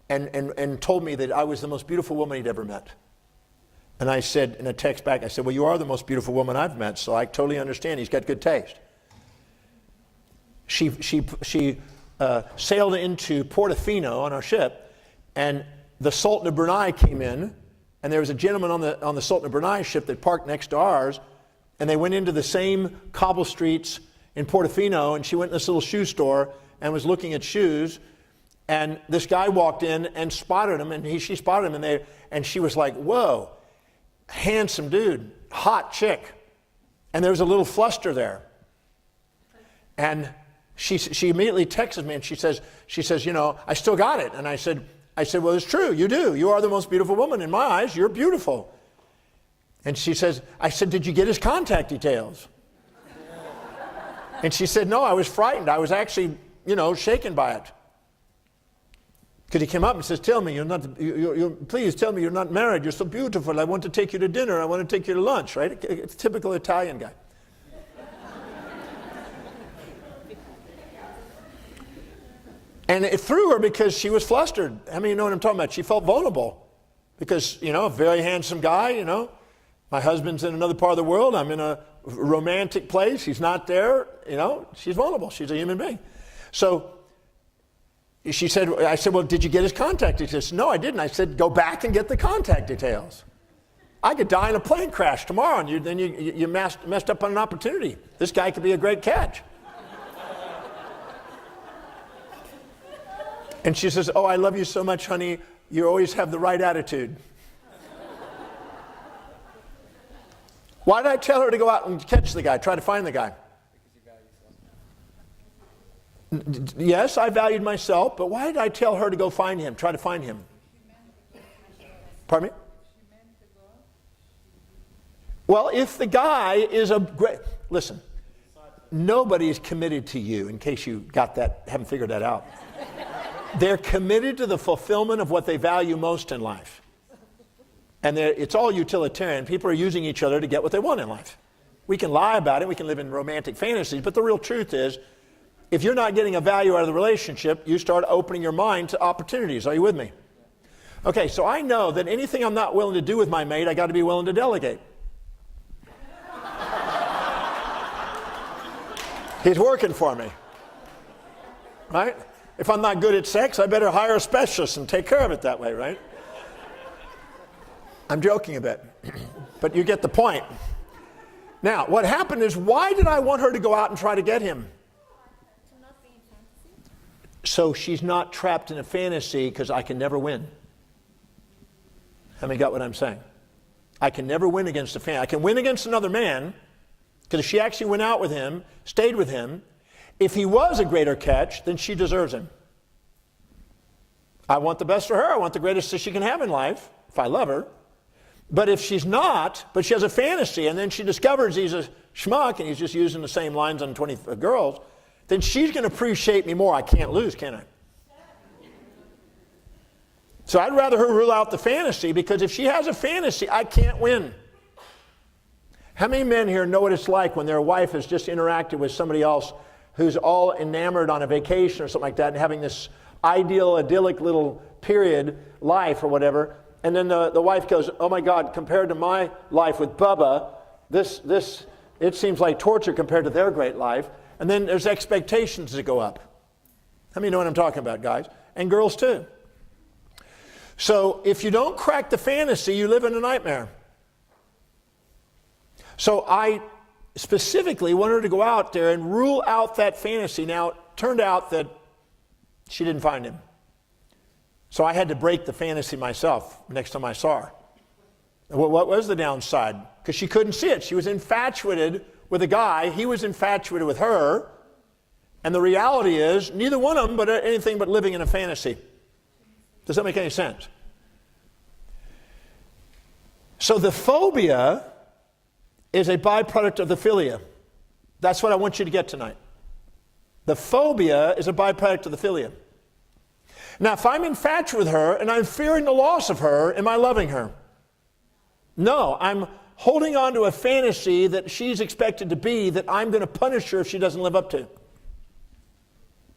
and told me that I was the most beautiful woman he'd ever met." And I said, in a text back, I said, "Well, you are the most beautiful woman I've met, so I totally understand. He's got good taste." She sailed into Portofino on our ship, and the Sultan of Brunei came in, and there was a gentleman on the Sultan of Brunei ship that parked next to ours, and they went into the same cobble streets in Portofino, and she went in this little shoe store and was looking at shoes, and this guy walked in and spotted him, and she spotted him, and she was like, "Whoa, handsome dude, hot chick." And there was a little fluster there. And she immediately texted me, and she says, "You know, I still got it." And I said, "Well, it's true, you do. You are the most beautiful woman. In my eyes, you're beautiful." And she says, I said, "Did you get his contact details?" And she said, "No, I was frightened. I was actually, shaken by it." Because he came up and says, "Tell me, please tell me you're not married. You're so beautiful. I want to take you to dinner. I want to take you to lunch," right? It's a typical Italian guy. And it threw her because she was flustered. I mean, you know what I'm talking about? She felt vulnerable because, a very handsome guy, My husband's in another part of the world. I'm in a romantic place. He's not there. She's vulnerable. She's a human being. So I said, "Well, did you get his contact details?" "No, I didn't." I said, "Go back and get the contact details. I could die in a plane crash tomorrow, and then you messed up on an opportunity. This guy could be a great catch." And she says, "Oh, I love you so much, honey. You always have the right attitude." Why did I tell her to go out and catch the guy, try to find the guy? Because he values Yes, I valued myself, but why did I tell her to go find him, try to find him? Pardon me? Well, if the guy is a great... Listen, nobody is committed to you, in case you haven't figured that out. They're committed to the fulfillment of what they value most in life. And it's all utilitarian. People are using each other to get what they want in life. We can lie about it, we can live in romantic fantasies, but the real truth is, if you're not getting a value out of the relationship, you start opening your mind to opportunities. Are you with me? Okay, so I know that anything I'm not willing to do with my mate, I got to be willing to delegate. He's working for me. Right? If I'm not good at sex, I better hire a specialist and take care of it that way, right? I'm joking a bit, but you get the point. Now, what happened is, why did I want her to go out and try to get him? To not be in fantasy. So she's not trapped in a fantasy because I can never win. How many got what I'm saying? I can never win against a fan. I can win against another man because if she actually went out with him, stayed with him, if he was a greater catch, then she deserves him. I want the best for her. I want the greatest that she can have in life, if I love her. But if she's not, but she has a fantasy, and then she discovers he's a schmuck and he's just using the same lines on 20 girls, then she's going to appreciate me more. I can't lose, can I? So I'd rather her rule out the fantasy, because if she has a fantasy, I can't win. How many men here know what it's like when their wife has just interacted with somebody else who's all enamored on a vacation or something like that and having this ideal, idyllic little period, life or whatever, and then the wife goes, oh my God, compared to my life with Bubba, this it seems like torture compared to their great life. And then there's expectations that go up. How many know what I'm talking about, guys? And girls too. So if you don't crack the fantasy, you live in a nightmare. So I specifically wanted her to go out there and rule out that fantasy. Now, it turned out that she didn't find him. So I had to break the fantasy myself next time I saw her. What was the downside? Because she couldn't see it. She was infatuated with a guy. He was infatuated with her. And the reality is, neither one of them but anything but living in a fantasy. Does that make any sense? So the phobia is a byproduct of the philia. That's what I want you to get tonight. The phobia is a byproduct of the philia. Now, if I'm infatuated with her and I'm fearing the loss of her, am I loving her? No, I'm holding on to a fantasy that she's expected to be, that I'm going to punish her if she doesn't live up to.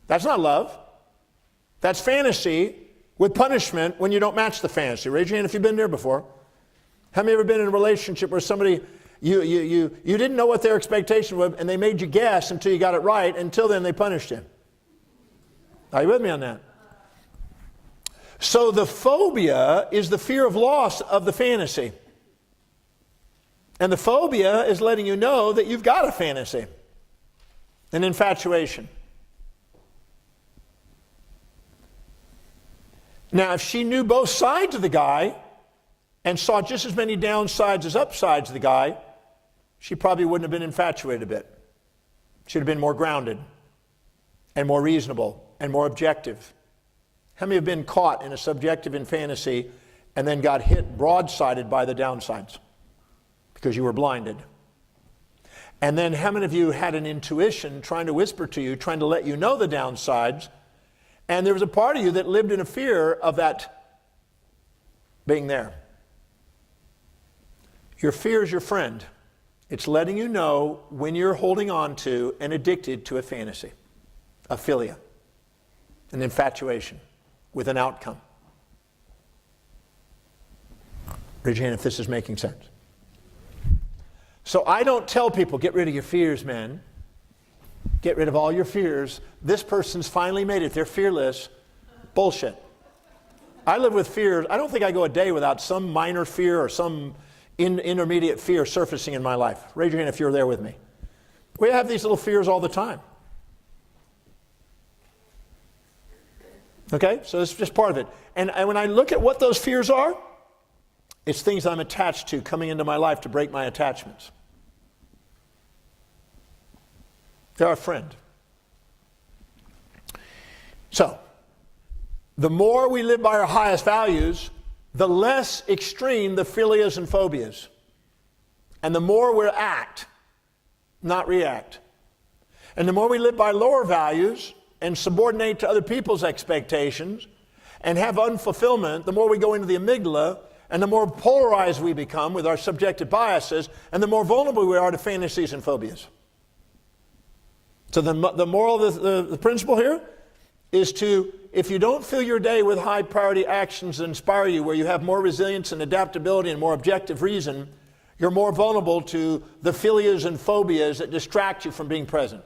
That's not love. That's fantasy with punishment when you don't match the fantasy. Raise your hand if you've been there before. How many ever been in a relationship where somebody, you didn't know what their expectation was, and they made you guess until you got it right, until then they punished you? Are you with me on that? So the phobia is the fear of loss of the fantasy. And the phobia is letting you know that you've got a fantasy, an infatuation. Now, if she knew both sides of the guy and saw just as many downsides as upsides of the guy, she probably wouldn't have been infatuated a bit. She'd have been more grounded and more reasonable and more objective. How many have been caught in a subjective in fantasy and then got hit broadsided by the downsides because you were blinded? And then how many of you had an intuition trying to whisper to you, trying to let you know the downsides, and there was a part of you that lived in a fear of that being there? Your fear is your friend. It's letting you know when you're holding on to and addicted to a fantasy, a philia, an infatuation with an outcome. Raise your hand if this is making sense. So I don't tell people, get rid of your fears, man. Get rid of all your fears. This person's finally made it. They're fearless. Bullshit. I live with fears. I don't think I go a day without some minor fear or some intermediate fear surfacing in my life. Raise your hand if you're there with me. We have these little fears all the time. Okay? So this is just part of it. And when I look at what those fears are, it's things I'm attached to coming into my life to break my attachments. They're a friend. the more we live by our highest values, the less extreme the philias and phobias. And the more we act, not react. And the more we live by lower values and subordinate to other people's expectations and have unfulfillment, the more we go into the amygdala, and the more polarized we become with our subjective biases, and the more vulnerable we are to fantasies and phobias. So the moral, the principle here is to, if you don't fill your day with high priority actions that inspire you, where you have more resilience and adaptability and more objective reason, you're more vulnerable to the philias and phobias that distract you from being present.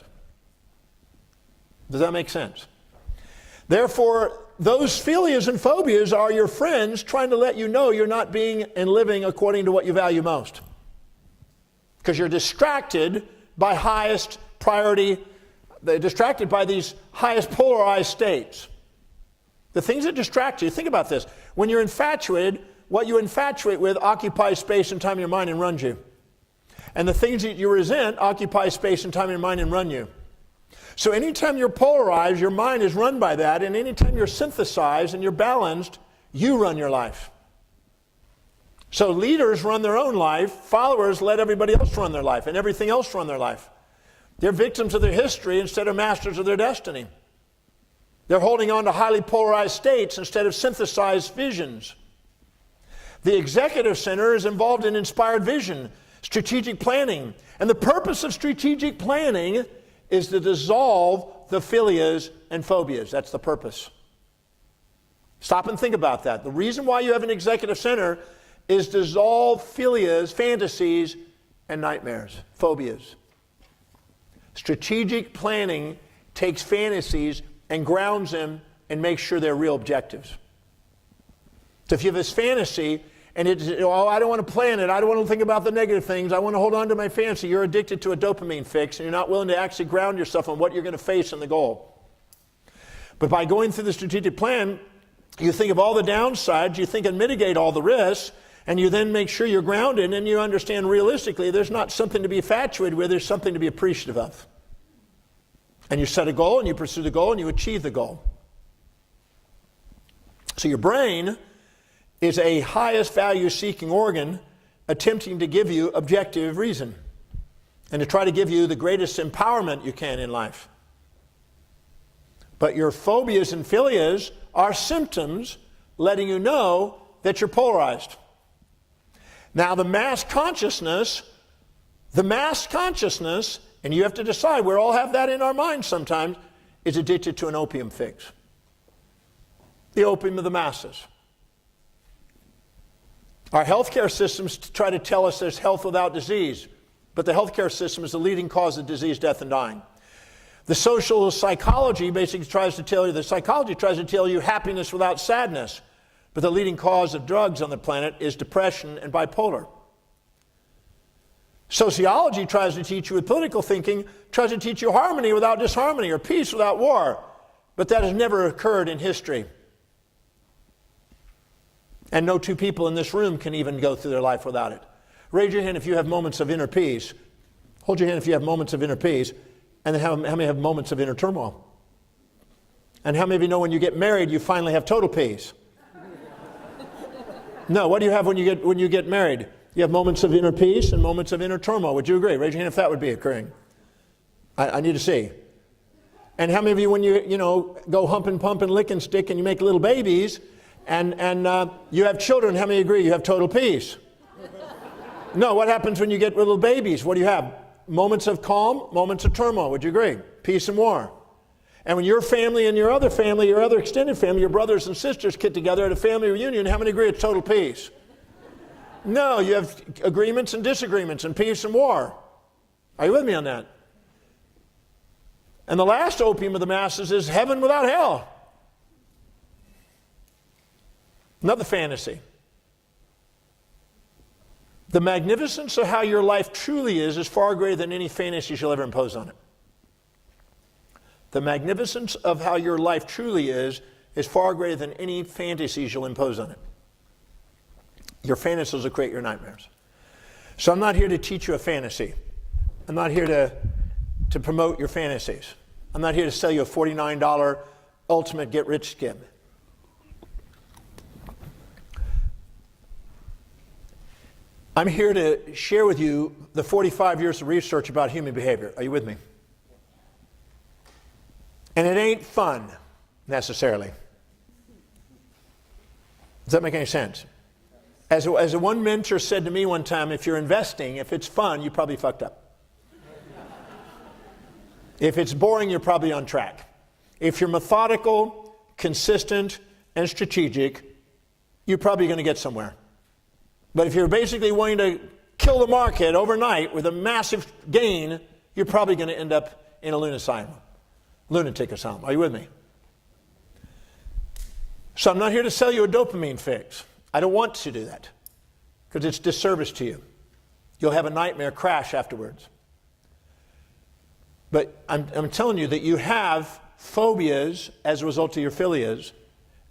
Does that make sense? Therefore, those philias and phobias are your friends trying to let you know you're not being and living according to what you value most. Because you're distracted by highest priority, they're distracted by these highest polarized states. The things that distract you, think about this. When you're infatuated, what you infatuate with occupies space and time in your mind and runs you. And the things that you resent occupy space and time in your mind and run you. So anytime you're polarized, your mind is run by that, and anytime you're synthesized and you're balanced, you run your life. So leaders run their own life, followers let everybody else run their life, and everything else run their life. They're victims of their history instead of masters of their destiny. They're holding on to highly polarized states instead of synthesized visions. The executive center is involved in inspired vision, strategic planning, and the purpose of strategic planning is to dissolve the philias and phobias. That's the purpose. Stop and think about that. The reason why you have an executive center is dissolve philias, fantasies, and nightmares, phobias. Strategic planning takes fantasies and grounds them and makes sure they're real objectives. So if you have this fantasy and it's, oh, I don't want to plan it, I don't want to think about the negative things, I want to hold on to my fantasy, you're addicted to a dopamine fix and you're not willing to actually ground yourself on what you're going to face in the goal. But by going through the strategic plan, you think of all the downsides, you think and mitigate all the risks, and you then make sure you're grounded and you understand realistically there's not something to be infatuated with, there's something to be appreciative of. And you set a goal and you pursue the goal and you achieve the goal. So your brain is a highest value seeking organ attempting to give you objective reason and to try to give you the greatest empowerment you can in life. But your phobias and philias are symptoms letting you know that you're polarized. Now the mass consciousness, and you have to decide, we all have that in our minds sometimes, is addicted to an opium fix. The opium of the masses. Our healthcare systems try to tell us there's health without disease, but the healthcare system is the leading cause of disease, death, and dying. The social psychology basically tries to tell you happiness without sadness, but the leading cause of drugs on the planet is depression and bipolar. Sociology tries to teach you with political thinking, tries to teach you harmony without disharmony or peace without war, but that has never occurred in history. And no two people in this room can even go through their life without it. Raise your hand if you have moments of inner peace. Hold your hand if you have moments of inner peace. And then how many have moments of inner turmoil? And how many of you know when you get married, you finally have total peace? No, what do you have when you get married? You have moments of inner peace and moments of inner turmoil. Would you agree? Raise your hand if that would be occurring. I need to see. And how many of you, when you go hump and pump and lick and stick and you make little babies, and you have children, how many agree you have total peace? No, what happens when you get little babies? What do you have? Moments of calm, moments of turmoil. Would you agree? Peace and war. And when your family and your other family, your other extended family, your brothers and sisters get together at a family reunion, how many agree it's total peace? No, you have agreements and disagreements and peace and war. Are you with me on that? And the last opium of the masses is heaven without hell. Another fantasy. The magnificence of how your life truly is far greater than any fantasies you'll ever impose on it. The magnificence of how your life truly is far greater than any fantasies you'll impose on it. Your fantasies will create your nightmares. So I'm not here to teach you a fantasy. I'm not here to promote your fantasies. I'm not here to sell you a $49 ultimate get-rich scheme. I'm here to share with you the 45 years of research about human behavior. Are you with me? And it ain't fun, necessarily. Does that make any sense? As a one mentor said to me one time, if you're investing, if it's fun, you probably fucked up. If it's boring, you're probably on track. If you're methodical, consistent, and strategic, you're probably going to get somewhere. But if you're basically wanting to kill the market overnight with a massive gain, you're probably going to end up in a lunatic asylum. Are you with me? So I'm not here to sell you a dopamine fix. I don't want to do that because it's disservice to you. You'll have a nightmare crash afterwards. But I'm telling you that you have phobias as a result of your philias,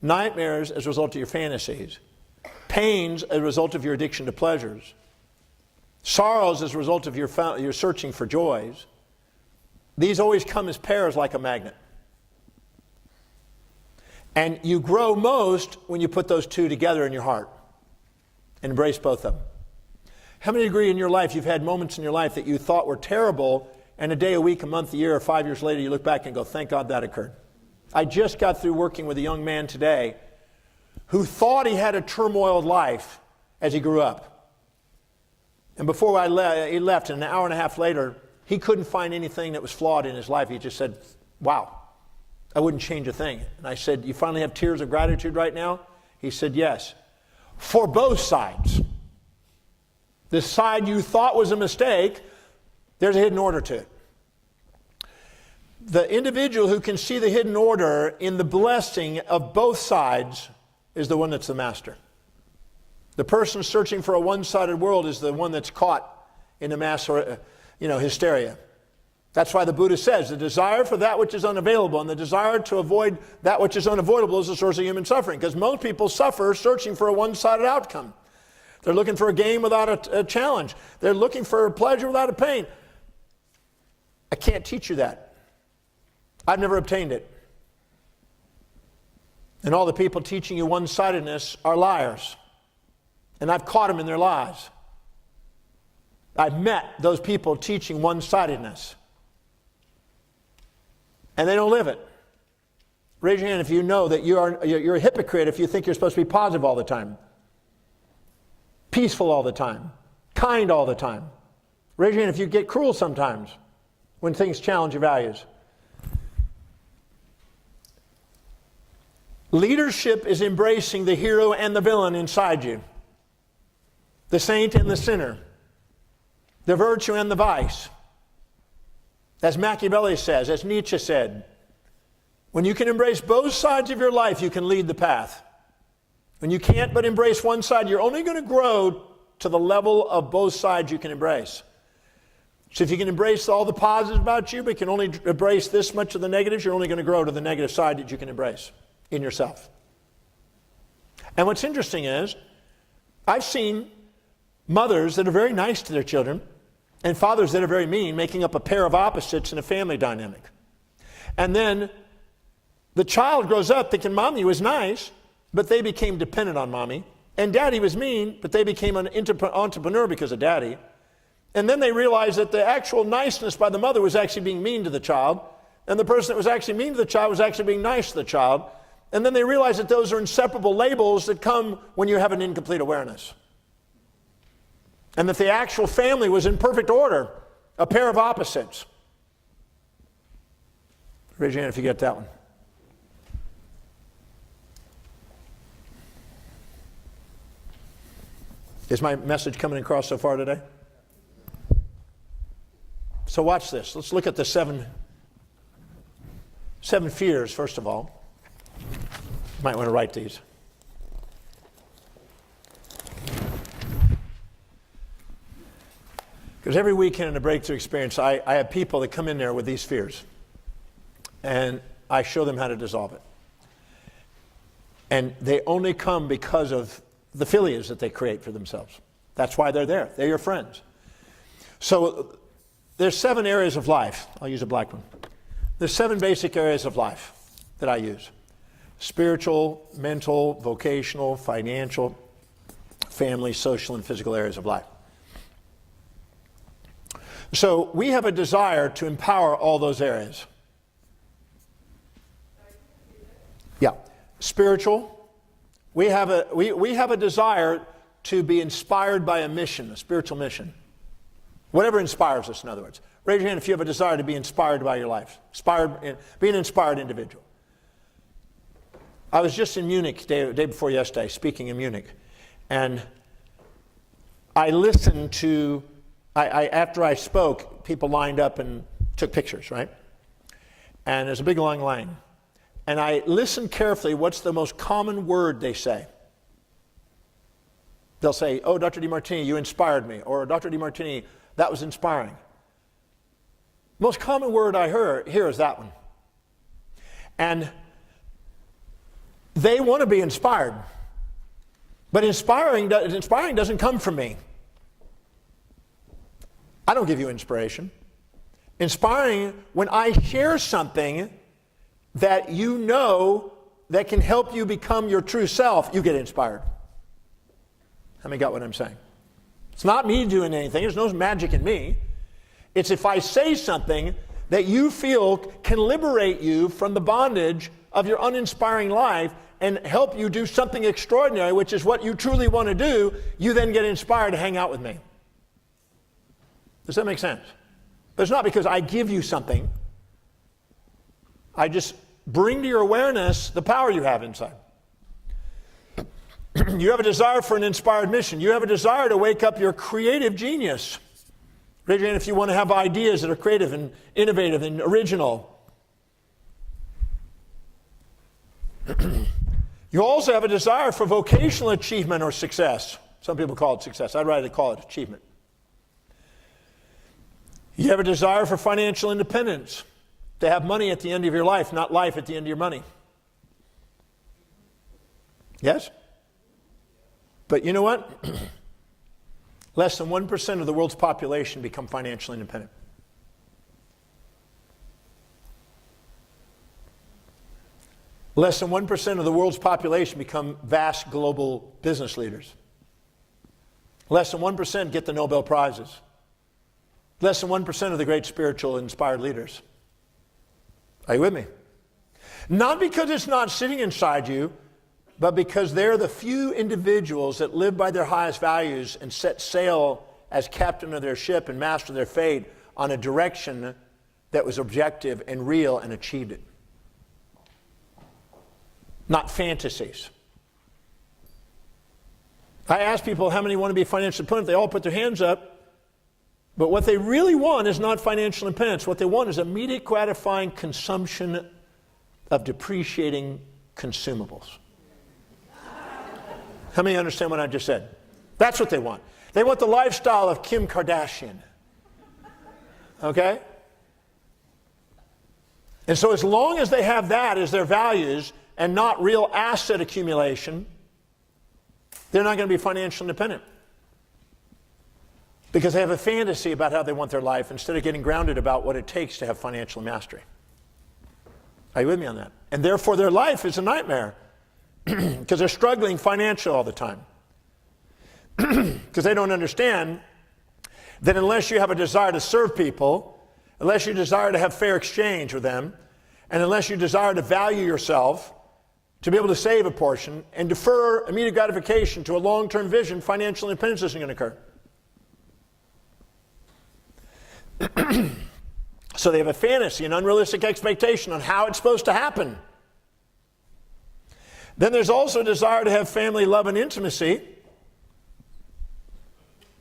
nightmares as a result of your fantasies, pains as a result of your addiction to pleasures, sorrows as a result of your searching for joys. These always come as pairs like a magnet. And you grow most when you put those two together in your heart and embrace both of them. How many agree in your life you've had moments in your life that you thought were terrible, and a day, a week, a month, a year, or 5 years later you look back and go, thank God that occurred? I just got through working with a young man today who thought he had a turmoiled life as he grew up. And before he left, and an hour and a half later, he couldn't find anything that was flawed in his life. He just said, wow, I wouldn't change a thing. And I said, you finally have tears of gratitude right now? He said, yes. For both sides. The side you thought was a mistake, there's a hidden order to it. The individual who can see the hidden order in the blessing of both sides is the one that's the master. The person searching for a one-sided world is the one that's caught in the mass, hysteria. That's why the Buddha says the desire for that which is unavailable and the desire to avoid that which is unavoidable is the source of human suffering. Because most people suffer searching for a one-sided outcome. They're looking for a gain without a challenge. They're looking for a pleasure without a pain. I can't teach you that. I've never obtained it. And all the people teaching you one-sidedness are liars. And I've caught them in their lies. I've met those people teaching one-sidedness. And they don't live it. Raise your hand if you know that you're a hypocrite if you think you're supposed to be positive all the time. Peaceful all the time. Kind all the time. Raise your hand if you get cruel sometimes when things challenge your values. Leadership is embracing the hero and the villain inside you. The saint and the sinner. The virtue and the vice. As Machiavelli says, as Nietzsche said, when you can embrace both sides of your life, you can lead the path. When you can't but embrace one side, you're only going to grow to the level of both sides you can embrace. So if you can embrace all the positives about you, but can only embrace this much of the negatives, you're only going to grow to the negative side that you can embrace in yourself. And what's interesting is, I've seen mothers that are very nice to their children and fathers that are very mean, making up a pair of opposites in a family dynamic. And then the child grows up thinking mommy was nice, but they became dependent on mommy. And daddy was mean, but they became an entrepreneur because of daddy. And then they realized that the actual niceness by the mother was actually being mean to the child. And the person that was actually mean to the child was actually being nice to the child. And then they realized that those are inseparable labels that come when you have an incomplete awareness. And that the actual family was in perfect order, a pair of opposites. Raise your hand if you get that one. Is my message coming across so far today? So watch this. Let's look at the seven fears, first of all. You might want to write these. Because every weekend in the breakthrough experience, I have people that come in there with these fears. And I show them how to dissolve it. And they only come because of the philias that they create for themselves. That's why they're there. They're your friends. So there's 7 areas of life. I'll use a black one. There's 7 basic areas of life that I use. Spiritual, mental, vocational, financial, family, social, and physical areas of life. So we have a desire to empower all those areas. Yeah. Spiritual. We have a desire to be inspired by a mission, a spiritual mission. Whatever inspires us, in other words. Raise your hand if you have a desire to be inspired by your life. Be an inspired individual. I was just in Munich day before yesterday, speaking in Munich. And I listened to, after I spoke, people lined up and took pictures, right? And there's a big long line. And I listened carefully, what's the most common word they say? They'll say, oh, Dr. DeMartini, you inspired me. Or Dr. DeMartini, that was inspiring. Most common word I hear is that one. And they want to be inspired. But inspiring doesn't come from me. I don't give you inspiration. Inspiring, when I share something that you know that can help you become your true self, you get inspired. How many got what I'm saying? It's not me doing anything. There's no magic in me. It's if I say something that you feel can liberate you from the bondage of your uninspiring life and help you do something extraordinary, which is what you truly want to do, you then get inspired to hang out with me. Does that make sense? But it's not because I give you something. I just bring to your awareness the power you have inside. You have a desire for an inspired mission. You have a desire to wake up your creative genius. Raise your hand if you want to have ideas that are creative and innovative and original. You also have a desire for vocational achievement or success. Some people call it success. I'd rather call it achievement. You have a desire for financial independence, to have money at the end of your life, not life at the end of your money. Yes? But you know what? Less than 1% of the world's population become financially independent. Less than 1% of the world's population become vast global business leaders. Less than 1% get the Nobel Prizes. Less than 1% of the great spiritual inspired leaders. Are you with me? Not because it's not sitting inside you, but because they're the few individuals that live by their highest values and set sail as captain of their ship and master their fate on a direction that was objective and real and achieved it. Not fantasies. I ask people how many want to be financially independent. They all put their hands up. But what they really want is not financial independence. What they want is immediate gratifying consumption of depreciating consumables. How many understand what I just said? That's what they want. They want the lifestyle of Kim Kardashian. Okay? And so as long as they have that as their values and not real asset accumulation, they're not going to be financially independent. Because they have a fantasy about how they want their life instead of getting grounded about what it takes to have financial mastery. Are you with me on that? And therefore their life is a nightmare. Because they're struggling financially all the time. Because they don't understand that unless you have a desire to serve people, unless you desire to have fair exchange with them, and unless you desire to value yourself, to be able to save a portion, and defer immediate gratification to a long-term vision, financial independence isn't going to occur. So they have a fantasy, an unrealistic expectation on how it's supposed to happen. Then there's also a desire to have family love and intimacy.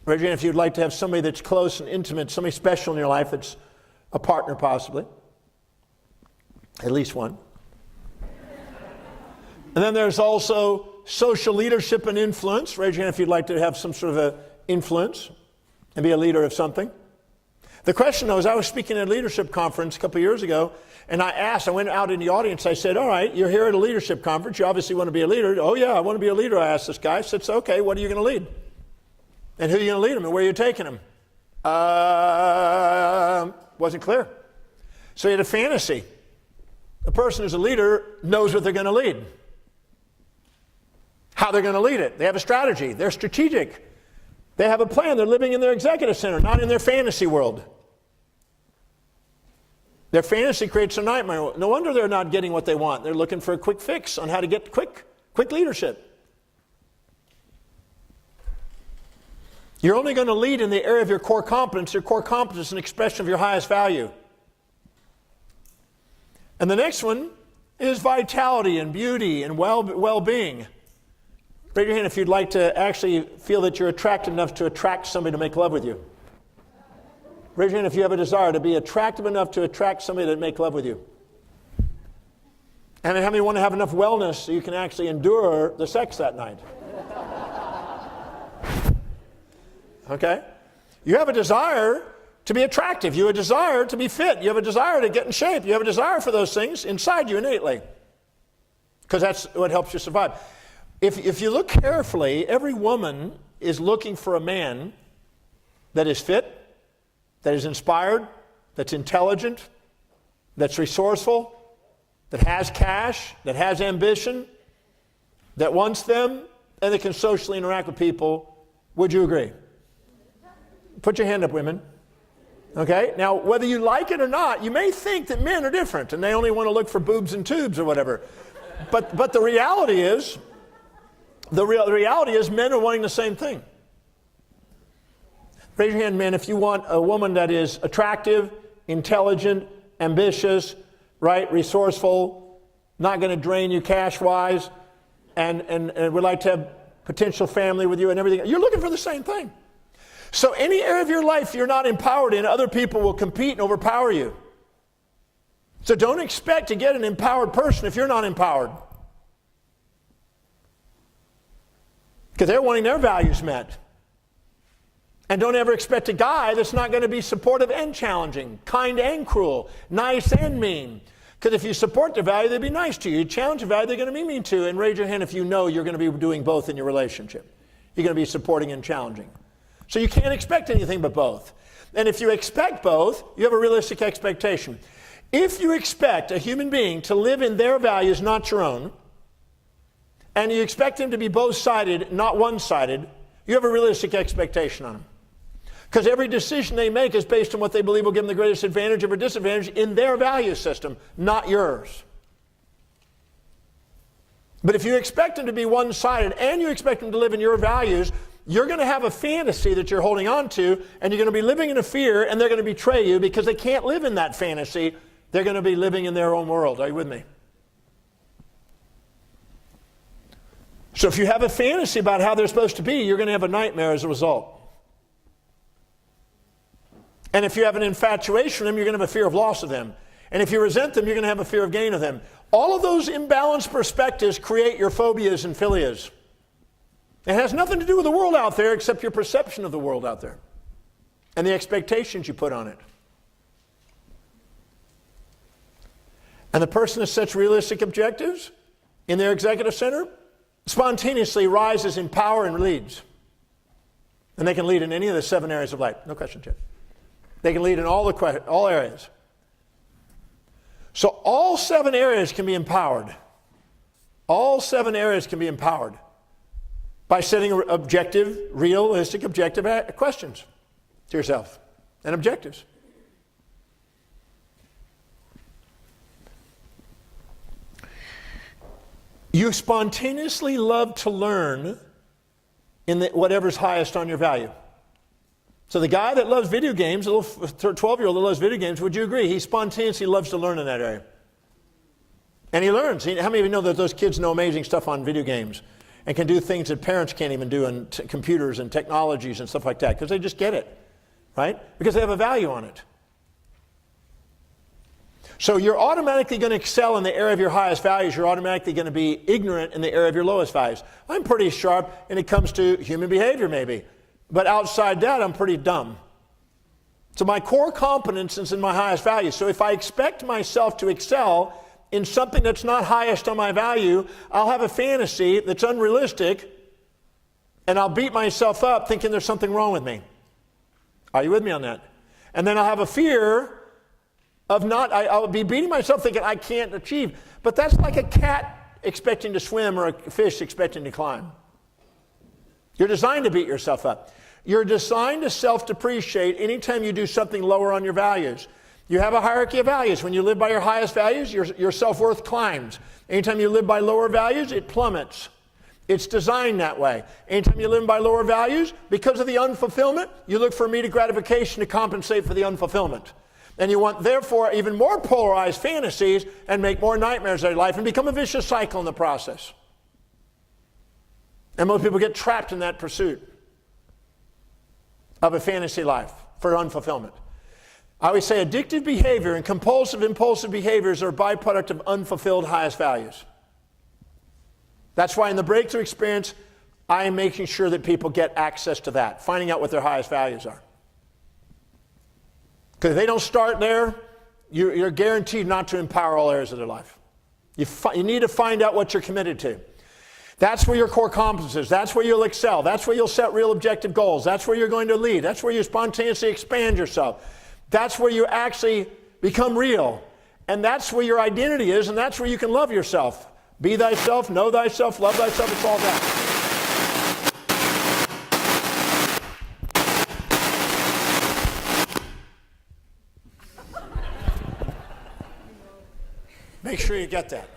Raise your hand if you'd like to have somebody that's close and intimate, somebody special in your life that's a partner possibly. At least one. And then there's also social leadership and influence. Raise your hand if you'd like to have some sort of a influence and be a leader of something. The question, though, is I was speaking at a leadership conference a couple of years ago, and I went out in the audience, I said, all right, you're here at a leadership conference, you obviously want to be a leader. Oh yeah, I want to be a leader, I asked this guy. I said, so, okay, what are you going to lead? And who are you going to lead them, and where are you taking them? Wasn't clear. So he had a fantasy. The person who's a leader knows what they're going to lead. How they're going to lead it. They have a strategy. They're strategic. They have a plan. They're living in their executive center, not in their fantasy world. Their fantasy creates a nightmare. No wonder they're not getting what they want. They're looking for a quick fix on how to get quick leadership. You're only going to lead in the area of your core competence. Your core competence is an expression of your highest value. And the next one is vitality and beauty and well-being. Raise your hand if you'd like to actually feel that you're attractive enough to attract somebody to make love with you. Raise your hand if you have a desire to be attractive enough to attract somebody to make love with you. And then how many want to have enough wellness so you can actually endure the sex that night? Okay? You have a desire to be attractive. You have a desire to be fit. You have a desire to get in shape. You have a desire for those things inside you innately. Because that's what helps you survive. If you look carefully, every woman is looking for a man that is fit, that is inspired, that's intelligent, that's resourceful, that has cash, that has ambition, that wants them, and that can socially interact with people. Would you agree? Put your hand up, women. Okay? Now, whether you like it or not, you may think that men are different and they only want to look for boobs and tubes or whatever. But the reality is, men are wanting the same thing. Raise your hand, men, if you want a woman that is attractive, intelligent, ambitious, right, resourceful, not going to drain you cash-wise, and would like to have potential family with you and everything. You're looking for the same thing. So any area of your life you're not empowered in, other people will compete and overpower you. So don't expect to get an empowered person if you're not empowered. Because they're wanting their values met. And don't ever expect a guy that's not going to be supportive and challenging, kind and cruel, nice and mean. Because if you support their value, they'll be nice to you. You challenge their value, they're going to be mean to you. And raise your hand if you know you're going to be doing both in your relationship. You're going to be supporting and challenging. So you can't expect anything but both. And if you expect both, you have a realistic expectation. If you expect a human being to live in their values, not your own, and you expect him to be both-sided, not one-sided, you have a realistic expectation on him. Because every decision they make is based on what they believe will give them the greatest advantage or disadvantage in their value system, not yours. But if you expect them to be one-sided and you expect them to live in your values, you're going to have a fantasy that you're holding on to, and you're going to be living in a fear, and they're going to betray you because they can't live in that fantasy. They're going to be living in their own world. Are you with me? So if you have a fantasy about how they're supposed to be, you're going to have a nightmare as a result. And if you have an infatuation with them, you're going to have a fear of loss of them. And if you resent them, you're going to have a fear of gain of them. All of those imbalanced perspectives create your phobias and philias. It has nothing to do with the world out there except your perception of the world out there and the expectations you put on it. And the person that sets realistic objectives in their executive center spontaneously rises in power and leads. And they can lead in any of the 7 areas of life. No question, Chad. They can lead in all areas. So all 7 areas can be empowered. All 7 areas can be empowered by setting objective, realistic, objective questions to yourself and objectives. You spontaneously love to learn in whatever's highest on your value. So the guy that loves video games, a little 12-year-old that loves video games, would you agree? He spontaneously loves to learn in that area. And he learns. How many of you know that those kids know amazing stuff on video games and can do things that parents can't even do in computers and technologies and stuff like that? Because they just get it, right? Because they have a value on it. So you're automatically going to excel in the area of your highest values. You're automatically going to be ignorant in the area of your lowest values. I'm pretty sharp when it comes to human behavior, maybe. But outside that, I'm pretty dumb. So my core competence is in my highest value. So if I expect myself to excel in something that's not highest on my value, I'll have a fantasy that's unrealistic, and I'll beat myself up thinking there's something wrong with me. Are you with me on that? And then I'll have a fear of I'll be beating myself thinking I can't achieve. But that's like a cat expecting to swim or a fish expecting to climb. You're designed to beat yourself up. You're designed to self-depreciate anytime you do something lower on your values. You have a hierarchy of values. When you live by your highest values, your self-worth climbs. Anytime you live by lower values, it plummets. It's designed that way. Anytime you live by lower values, because of the unfulfillment, you look for immediate gratification to compensate for the unfulfillment. And you want, therefore, even more polarized fantasies and make more nightmares of your life and become a vicious cycle in the process. And most people get trapped in that pursuit of a fantasy life for unfulfillment. I always say addictive behavior and compulsive, impulsive behaviors are a byproduct of unfulfilled highest values. That's why in the breakthrough experience, I am making sure that people get access to that, finding out what their highest values are. Because if they don't start there, you're guaranteed not to empower all areas of their life. You need to find out what you're committed to. That's where your core competence is. That's where you'll excel. That's where you'll set real objective goals. That's where you're going to lead. That's where you spontaneously expand yourself. That's where you actually become real. And that's where your identity is, and that's where you can love yourself. Be thyself, know thyself, love thyself. It's all that. Make sure you get that.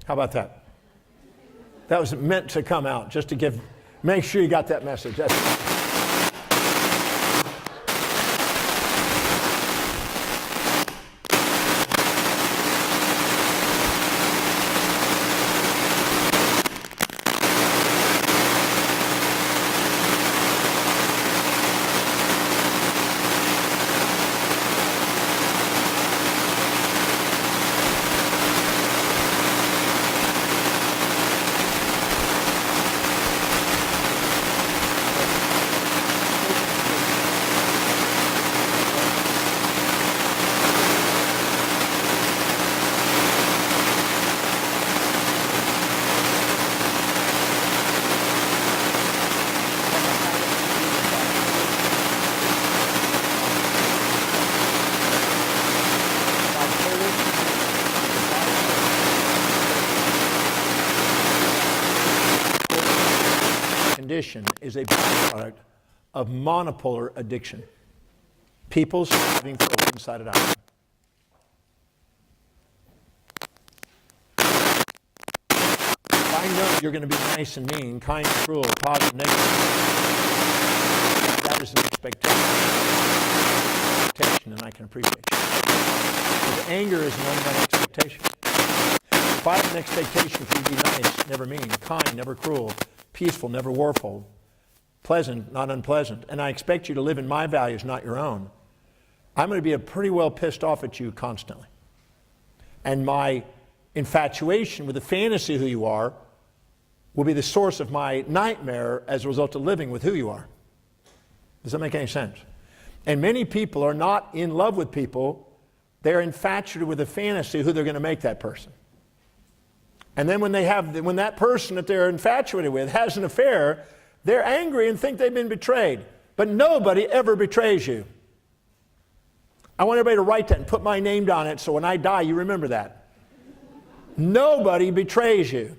How about that? That was meant to come out, just to make sure you got that message. Condition is a byproduct of monopolar addiction. People striving for one-sided outcome. If I know you're going to be nice and mean, kind and cruel, positive, negative, that is an expectation, and I can appreciate it. Because anger is an unmet expectation. If I have an expectation for you to be nice, never mean, kind, never cruel, peaceful, never warful, pleasant, not unpleasant, and I expect you to live in my values, not your own, I'm going to be pretty well pissed off at you constantly. And my infatuation with the fantasy of who you are will be the source of my nightmare as a result of living with who you are. Does that make any sense? And many people are not in love with people. They're infatuated with the fantasy of who they're going to make that person. And then when that person that they're infatuated with has an affair, they're angry and think they've been betrayed. But nobody ever betrays you. I want everybody to write that and put my name down it so when I die you remember that. Nobody betrays you.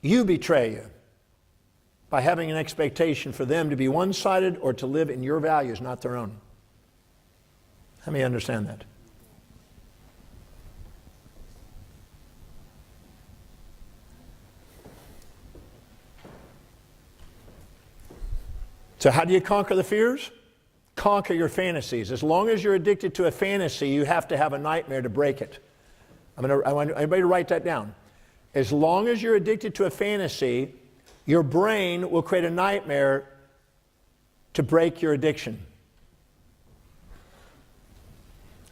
You betray you by having an expectation for them to be one-sided or to live in your values, not their own. How many understand that? So how do you conquer the fears? Conquer your fantasies. As long as you're addicted to a fantasy, you have to have a nightmare to break it. I want everybody to write that down. As long as you're addicted to a fantasy, your brain will create a nightmare to break your addiction.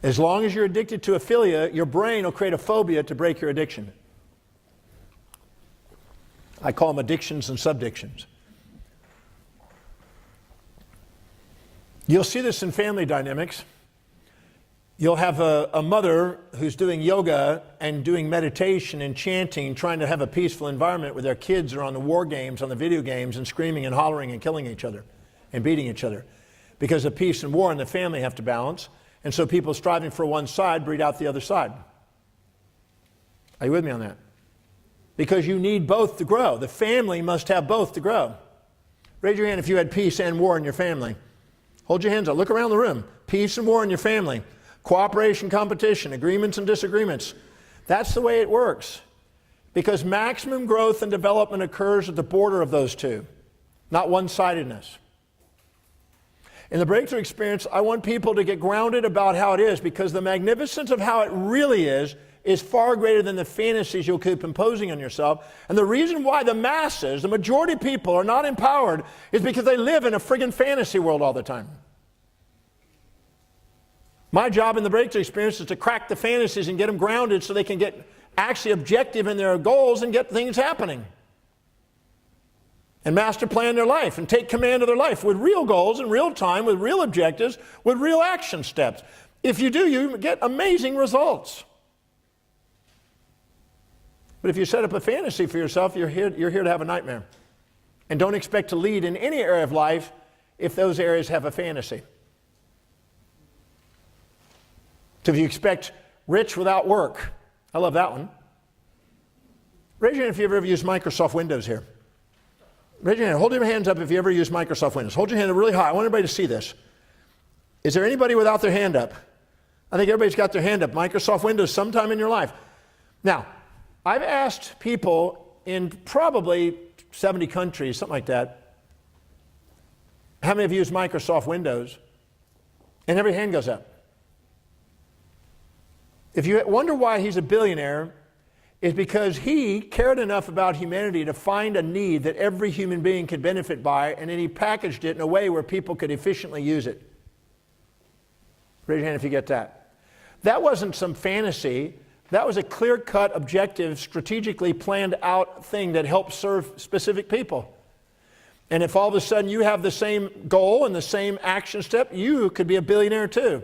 As long as you're addicted to philia, your brain will create a phobia to break your addiction. I call them addictions and subdictions. You'll see this in family dynamics. You'll have a mother who's doing yoga and doing meditation and chanting, trying to have a peaceful environment where their kids are on the war games, on the video games, and screaming and hollering and killing each other and beating each other. Because the peace and war in the family have to balance. And so people striving for one side breed out the other side. Are you with me on that? Because you need both to grow. The family must have both to grow. Raise your hand if you had peace and war in your family. Hold your hands up. Look around the room. Peace and war in your family. Cooperation, competition, agreements and disagreements. That's the way it works. Because maximum growth and development occurs at the border of those two, not one-sidedness. In the breakthrough experience, I want people to get grounded about how it is, because the magnificence of how it really is far greater than the fantasies you'll keep imposing on yourself. And the reason why the masses, the majority of people, are not empowered is because they live in a friggin' fantasy world all the time. My job in the breakthrough experience is to crack the fantasies and get them grounded so they can get actually objective in their goals and get things happening. And master plan their life and take command of their life with real goals in real time, with real objectives, with real action steps. If you do, you get amazing results. But if you set up a fantasy for yourself, you're here to have a nightmare. And don't expect to lead in any area of life if those areas have a fantasy. So if you expect rich without work, I love that one. Raise your hand if you ever used Microsoft Windows here. Raise your hand. Hold your hands up if you ever used Microsoft Windows. Hold your hand really high. I want everybody to see this. Is there anybody without their hand up? I think everybody's got their hand up. Microsoft Windows sometime in your life. Now, I've asked people in probably 70 countries, something like that, how many have used Microsoft Windows? And every hand goes up. If you wonder why he's a billionaire, it's because he cared enough about humanity to find a need that every human being could benefit by, and then he packaged it in a way where people could efficiently use it. Raise your hand if you get that. That wasn't some fantasy. That was a clear-cut, objective, strategically planned out thing that helped serve specific people. And if all of a sudden you have the same goal and the same action step, you could be a billionaire too.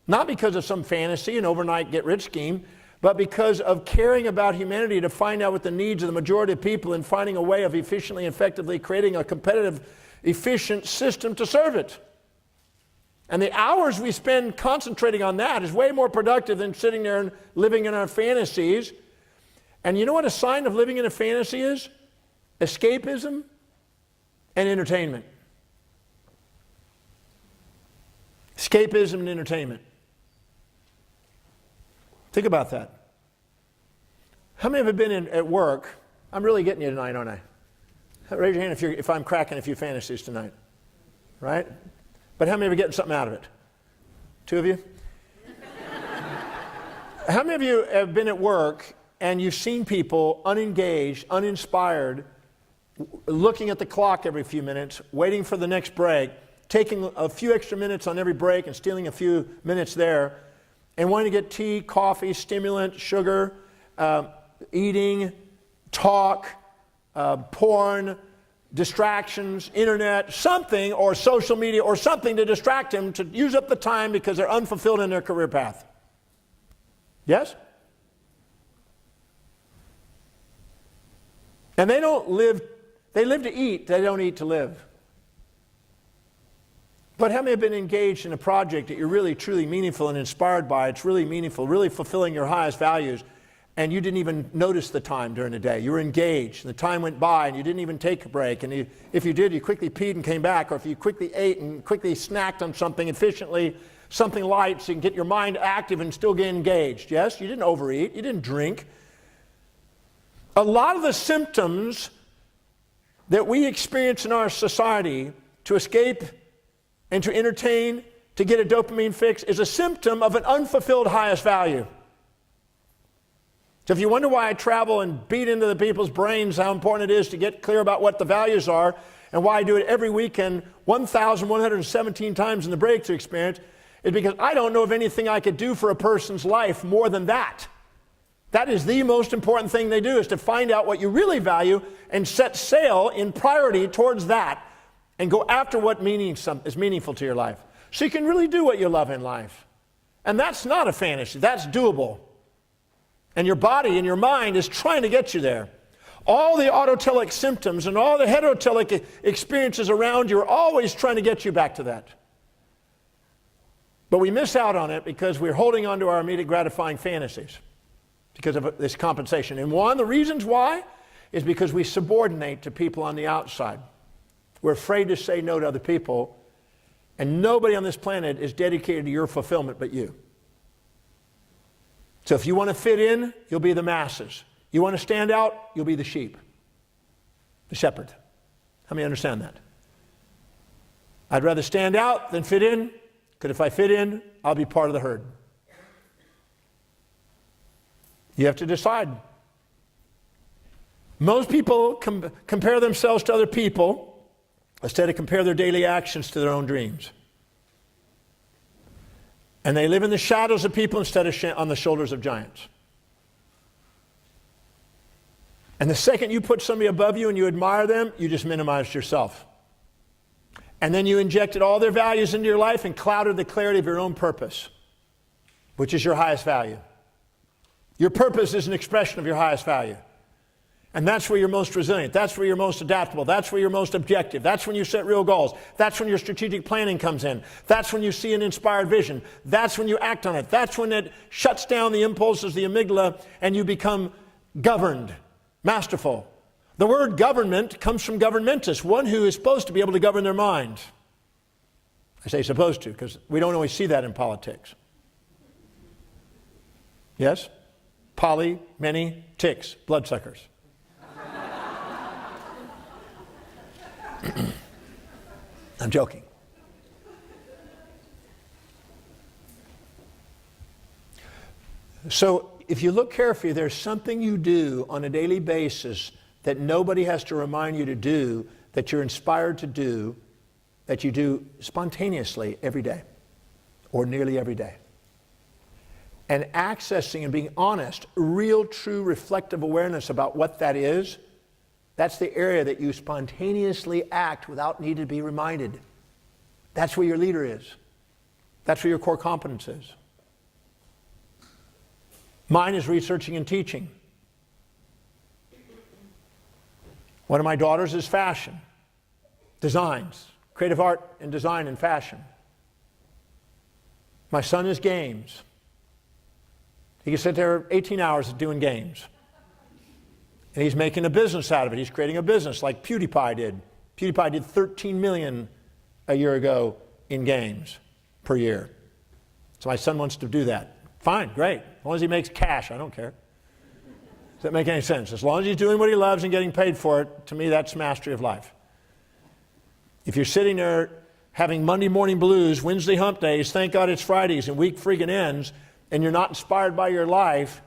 Not because of some fantasy, an overnight get-rich scheme, but because of caring about humanity to find out what the needs of the majority of people and finding a way of efficiently and effectively creating a competitive, efficient system to serve it. And the hours we spend concentrating on that is way more productive than sitting there and living in our fantasies. And you know what a sign of living in a fantasy is? Escapism and entertainment. Escapism and entertainment. Think about that. How many have been at work? I'm really getting you tonight, aren't I? Raise your hand if I'm cracking a few fantasies tonight. Right? But how many are getting something out of it? 2 of you? How many of you have been at work and you've seen people unengaged, uninspired, looking at the clock every few minutes, waiting for the next break, taking a few extra minutes on every break and stealing a few minutes there, and wanting to get tea, coffee, stimulant, sugar, eating, talk, porn, distractions, internet, something, or social media, or something to distract them, to use up the time because they're unfulfilled in their career path? Yes? And they live to eat, they don't eat to live. But how many have been engaged in a project that you're really, truly meaningful and inspired by? It's really meaningful, really fulfilling your highest values, and you didn't even notice the time during the day. You were engaged, and the time went by, and you didn't even take a break. And if you did, you quickly peed and came back, or if you quickly ate and quickly snacked on something efficiently, something light, so you can get your mind active and still get engaged. Yes? You didn't overeat. You didn't drink. A lot of the symptoms that we experience in our society to escape and to entertain, to get a dopamine fix, is a symptom of an unfulfilled highest value. So if you wonder why I travel and beat into the people's brains how important it is to get clear about what the values are, and why I do it every weekend 1,117 times in the breakthrough experience, is because I don't know of anything I could do for a person's life more than that. That is the most important thing they do, is to find out what you really value and set sail in priority towards that, and go after what is meaningful to your life. So you can really do what you love in life. And that's not a fantasy, that's doable. And your body and your mind is trying to get you there. All the autotelic symptoms and all the heterotelic experiences around you are always trying to get you back to that. But we miss out on it because we're holding on to our immediate gratifying fantasies because of this compensation. And one of the reasons why is because we subordinate to people on the outside. We're afraid to say no to other people, and nobody on this planet is dedicated to your fulfillment but you. So if you want to fit in, you'll be the masses. You want to stand out, you'll be the sheep, the shepherd. How many understand that? I'd rather stand out than fit in, because if I fit in, I'll be part of the herd. You have to decide. Most people compare themselves to other people instead of compare their daily actions to their own dreams. And they live in the shadows of people instead of on the shoulders of giants. And the second you put somebody above you and you admire them, you just minimized yourself. And then you injected all their values into your life and clouded the clarity of your own purpose, which is your highest value. Your purpose is an expression of your highest value. And that's where you're most resilient. That's where you're most adaptable. That's where you're most objective. That's when you set real goals. That's when your strategic planning comes in. That's when you see an inspired vision. That's when you act on it. That's when it shuts down the impulses, the amygdala, and you become governed, masterful. The word government comes from governmentus, one who is supposed to be able to govern their mind. I say supposed to because we don't always see that in politics. Yes? Poly, many, ticks, bloodsuckers. I'm joking. So if you look carefully, there's something you do on a daily basis that nobody has to remind you to do, that you're inspired to do, that you do spontaneously every day, or nearly every day. And accessing and being honest, real, true, reflective awareness about what that is, that's the area that you spontaneously act without needing to be reminded. That's where your leader is. That's where your core competence is. Mine is researching and teaching. One of my daughters is fashion, designs, creative art and design and fashion. My son is games. He can sit there 18 hours doing games. And he's making a business out of it. He's creating a business like PewDiePie did. PewDiePie did 13 million a year ago in games per year. So my son wants to do that. Fine, great. As long as he makes cash, I don't care. Does that make any sense? As long as he's doing what he loves and getting paid for it, to me, that's mastery of life. If you're sitting there having Monday morning blues, Wednesday hump days, thank God it's Fridays, and week friggin' ends, and you're not inspired by your life,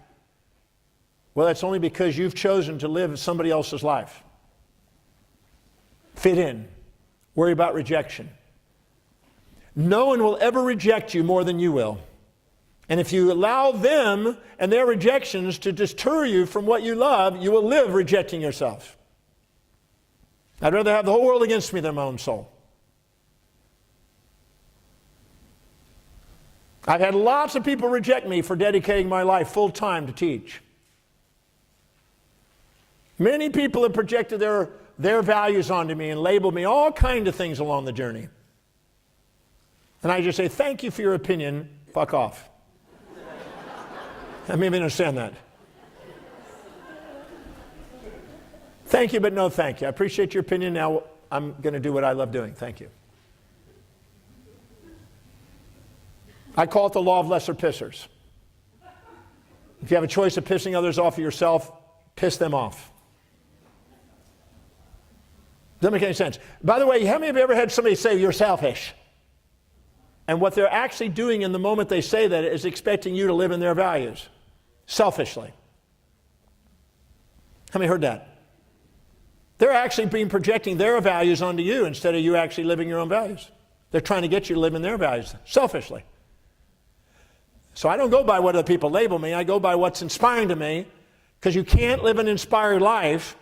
well, that's only because you've chosen to live somebody else's life. Fit in. Worry about rejection. No one will ever reject you more than you will. And if you allow them and their rejections to deter you from what you love, you will live rejecting yourself. I'd rather have the whole world against me than my own soul. I've had lots of people reject me for dedicating my life full time to teach. Many people have projected their values onto me and labeled me all kinds of things along the journey. And I just say, thank you for your opinion, fuck off. I mean, understand that. Thank you, but no thank you. I appreciate your opinion. Now I'm going to do what I love doing. Thank you. I call it the law of lesser pissers. If you have a choice of pissing others off of yourself, piss them off. Doesn't make any sense. By the way, how many of you ever had somebody say you're selfish? And what they're actually doing in the moment they say that is expecting you to live in their values. Selfishly. How many heard that? They're actually projecting their values onto you instead of you actually living your own values. They're trying to get you to live in their values, selfishly. So I don't go by what other people label me. I go by what's inspiring to me, because you can't live an inspired life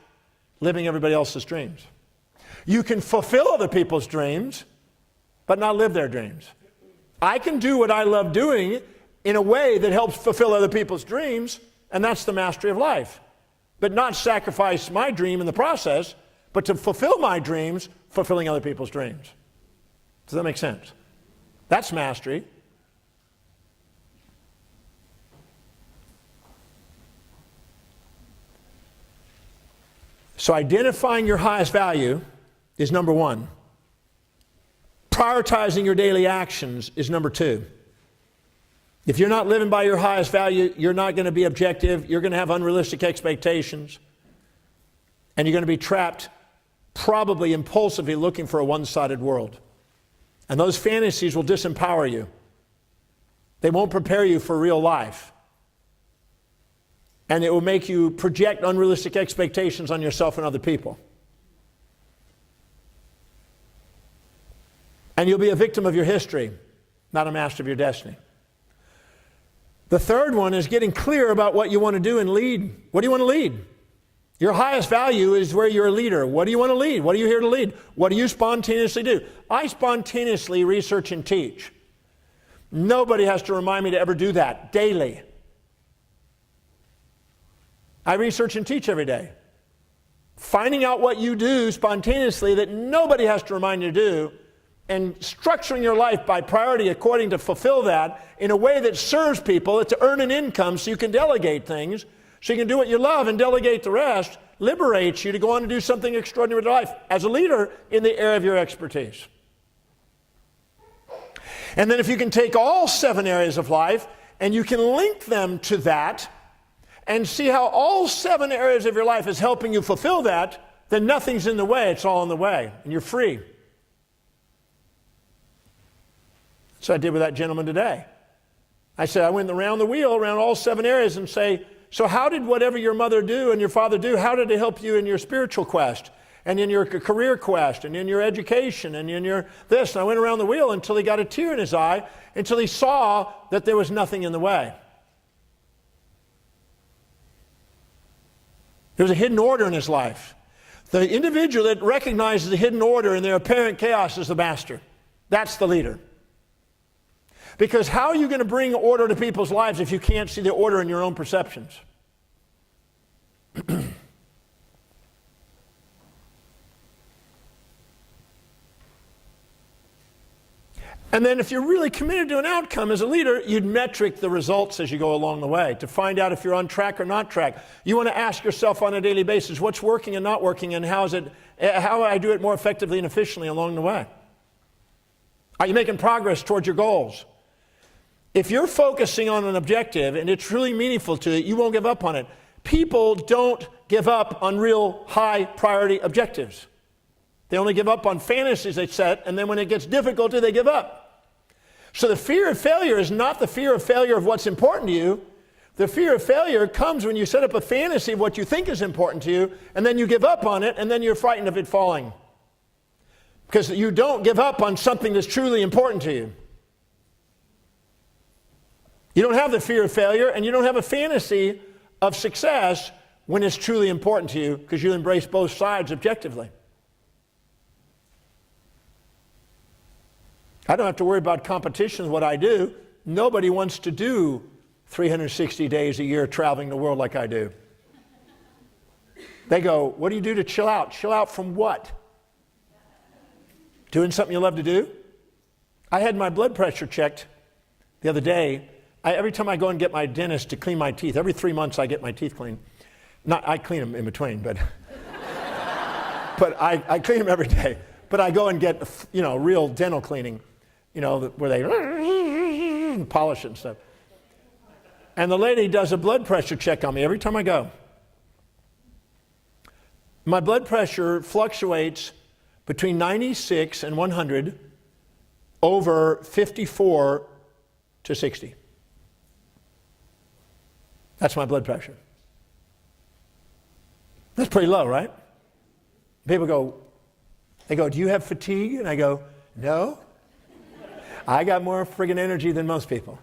living everybody else's dreams. You can fulfill other people's dreams, but not live their dreams. I can do what I love doing in a way that helps fulfill other people's dreams, and that's the mastery of life. But not sacrifice my dream in the process, but to fulfill my dreams, fulfilling other people's dreams. Does that make sense? That's mastery. So identifying your highest value is number one. Prioritizing your daily actions is number two. If you're not living by your highest value, you're not going to be objective. You're going to have unrealistic expectations. And you're going to be trapped, probably impulsively looking for a one-sided world. And those fantasies will disempower you. They won't prepare you for real life. And it will make you project unrealistic expectations on yourself and other people. And you'll be a victim of your history, not a master of your destiny. The third one is getting clear about what you want to do and lead. What do you want to lead? Your highest value is where you're a leader. What do you want to lead? What are you here to lead? What do you spontaneously do? I spontaneously research and teach. Nobody has to remind me to ever do that daily. I research and teach every day. Finding out what you do spontaneously that nobody has to remind you to do, and structuring your life by priority according to fulfill that in a way that serves people, to earn an income so you can delegate things, so you can do what you love and delegate the rest, liberates you to go on and do something extraordinary with your life as a leader in the area of your expertise. And then if you can take all 7 areas of life and you can link them to that and see how all 7 areas of your life is helping you fulfill that, then nothing's in the way, it's all in the way, and you're free. So I did with that gentleman today. I said, I went around the wheel, around all 7 areas and say, so how did whatever your mother do and your father do, how did it help you in your spiritual quest and in your career quest and in your education and in your this? And I went around the wheel until he got a tear in his eye, until he saw that there was nothing in the way. There was a hidden order in his life. The individual that recognizes the hidden order in their apparent chaos is the master. That's the leader. Because how are you going to bring order to people's lives if you can't see the order in your own perceptions? And then if you're really committed to an outcome as a leader, you'd metric the results as you go along the way to find out if you're on track or not track. You want to ask yourself on a daily basis, what's working and not working, and how do I do it more effectively and efficiently along the way? Are you making progress towards your goals? If you're focusing on an objective and it's really meaningful to you, you won't give up on it. People don't give up on real high priority objectives. They only give up on fantasies they set, and then when it gets difficult, they give up. So the fear of failure is not the fear of failure of what's important to you. The fear of failure comes when you set up a fantasy of what you think is important to you, and then you give up on it, and then you're frightened of it falling. Because you don't give up on something that's truly important to you. You don't have the fear of failure, and you don't have a fantasy of success when it's truly important to you, because you embrace both sides objectively. I don't have to worry about competition with what I do. Nobody wants to do 360 days a year traveling the world like I do. They go, what do you do to chill out? Chill out from what? Doing something you love to do? I had my blood pressure checked the other day. Every time I go and get my dentist to clean my teeth, every 3 months I get my teeth cleaned. I clean them in between, but I clean them every day. But I go and get, real dental cleaning, where they polish it and stuff. And the lady does a blood pressure check on me every time I go. My blood pressure fluctuates between 96 and 100 over 54 to 60. That's my blood pressure. That's pretty low, right? People go, do you have fatigue? And I go, no. I got more friggin' energy than most people.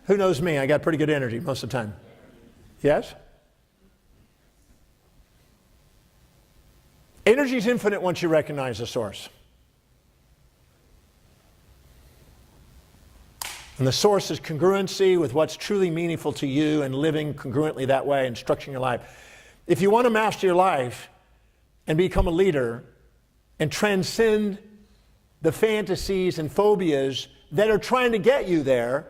Who knows me? I got pretty good energy most of the time. Yes? Energy is infinite once you recognize the source. And the source is congruency with what's truly meaningful to you and living congruently that way and structuring your life. If you want to master your life and become a leader and transcend the fantasies and phobias that are trying to get you there,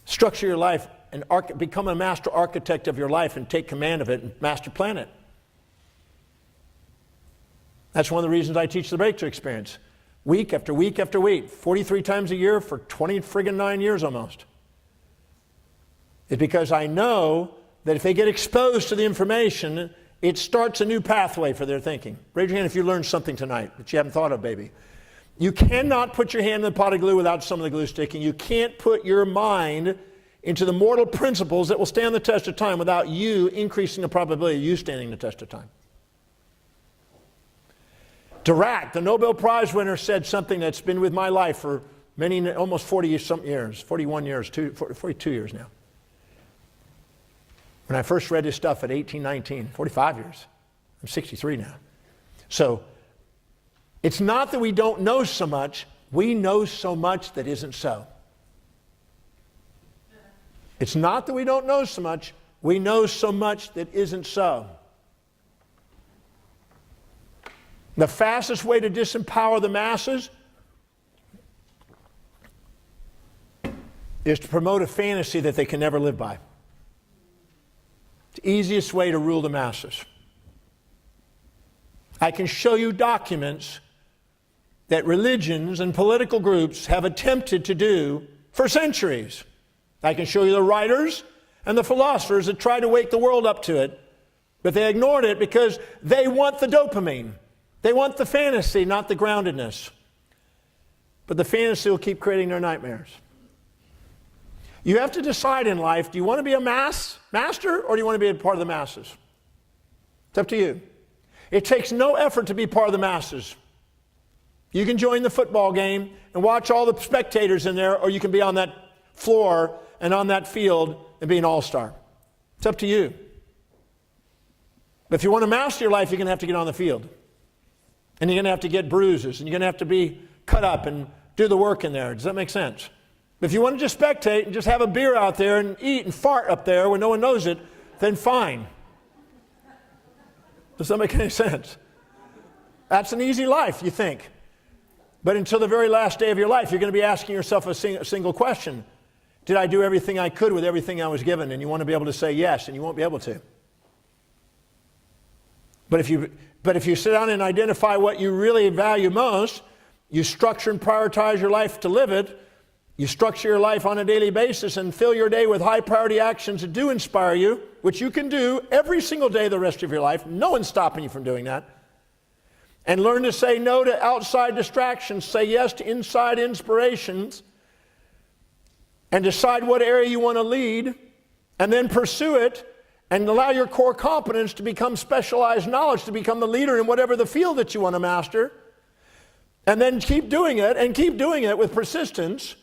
structure your life and become a master architect of your life and take command of it and master plan it. That's one of the reasons I teach the breakthrough experience. Week after week after week, 43 times a year for 29 years almost. It's because I know that if they get exposed to the information, it starts a new pathway for their thinking. Raise your hand if you learned something tonight that you haven't thought of, baby. You cannot put your hand in the pot of glue without some of the glue sticking. You can't put your mind into the mortal principles that will stand the test of time without you increasing the probability of you standing the test of time. Dirac, the Nobel Prize winner, said something that's been with my life for many, almost 40-something years, 41 years, 42 years now. When I first read his stuff at 18, 19, 45 years. I'm 63 now. So, it's not that we don't know so much, we know so much that isn't so. It's not that we don't know so much, we know so much that isn't so. The fastest way to disempower the masses is to promote a fantasy that they can never live by. It's the easiest way to rule the masses. I can show you documents that religions and political groups have attempted to do for centuries. I can show you the writers and the philosophers that tried to wake the world up to it, but they ignored it because they want the dopamine. They want the fantasy, not the groundedness. But the fantasy will keep creating their nightmares. You have to decide in life, do you want to be a master or do you want to be a part of the masses? It's up to you. It takes no effort to be part of the masses. You can join the football game and watch all the spectators in there, or you can be on that floor and on that field and be an all-star. It's up to you. But if you want to master your life, you're going to have to get on the field. And you're going to have to get bruises, and you're going to have to be cut up and do the work in there. Does that make sense? If you want to just spectate and just have a beer out there and eat and fart up there where no one knows it, then fine. Does that make any sense? That's an easy life, you think. But until the very last day of your life, you're going to be asking yourself a single question. Did I do everything I could with everything I was given? And you want to be able to say yes, and you won't be able to. But if you sit down and identify what you really value most, you structure and prioritize your life to live it, you structure your life on a daily basis and fill your day with high priority actions that do inspire you, which you can do every single day the rest of your life. No one's stopping you from doing that. And learn to say no to outside distractions, say yes to inside inspirations, and decide what area you want to lead, and then pursue it, and allow your core competence to become specialized knowledge, to become the leader in whatever the field that you want to master, and then keep doing it, and keep doing it with persistence,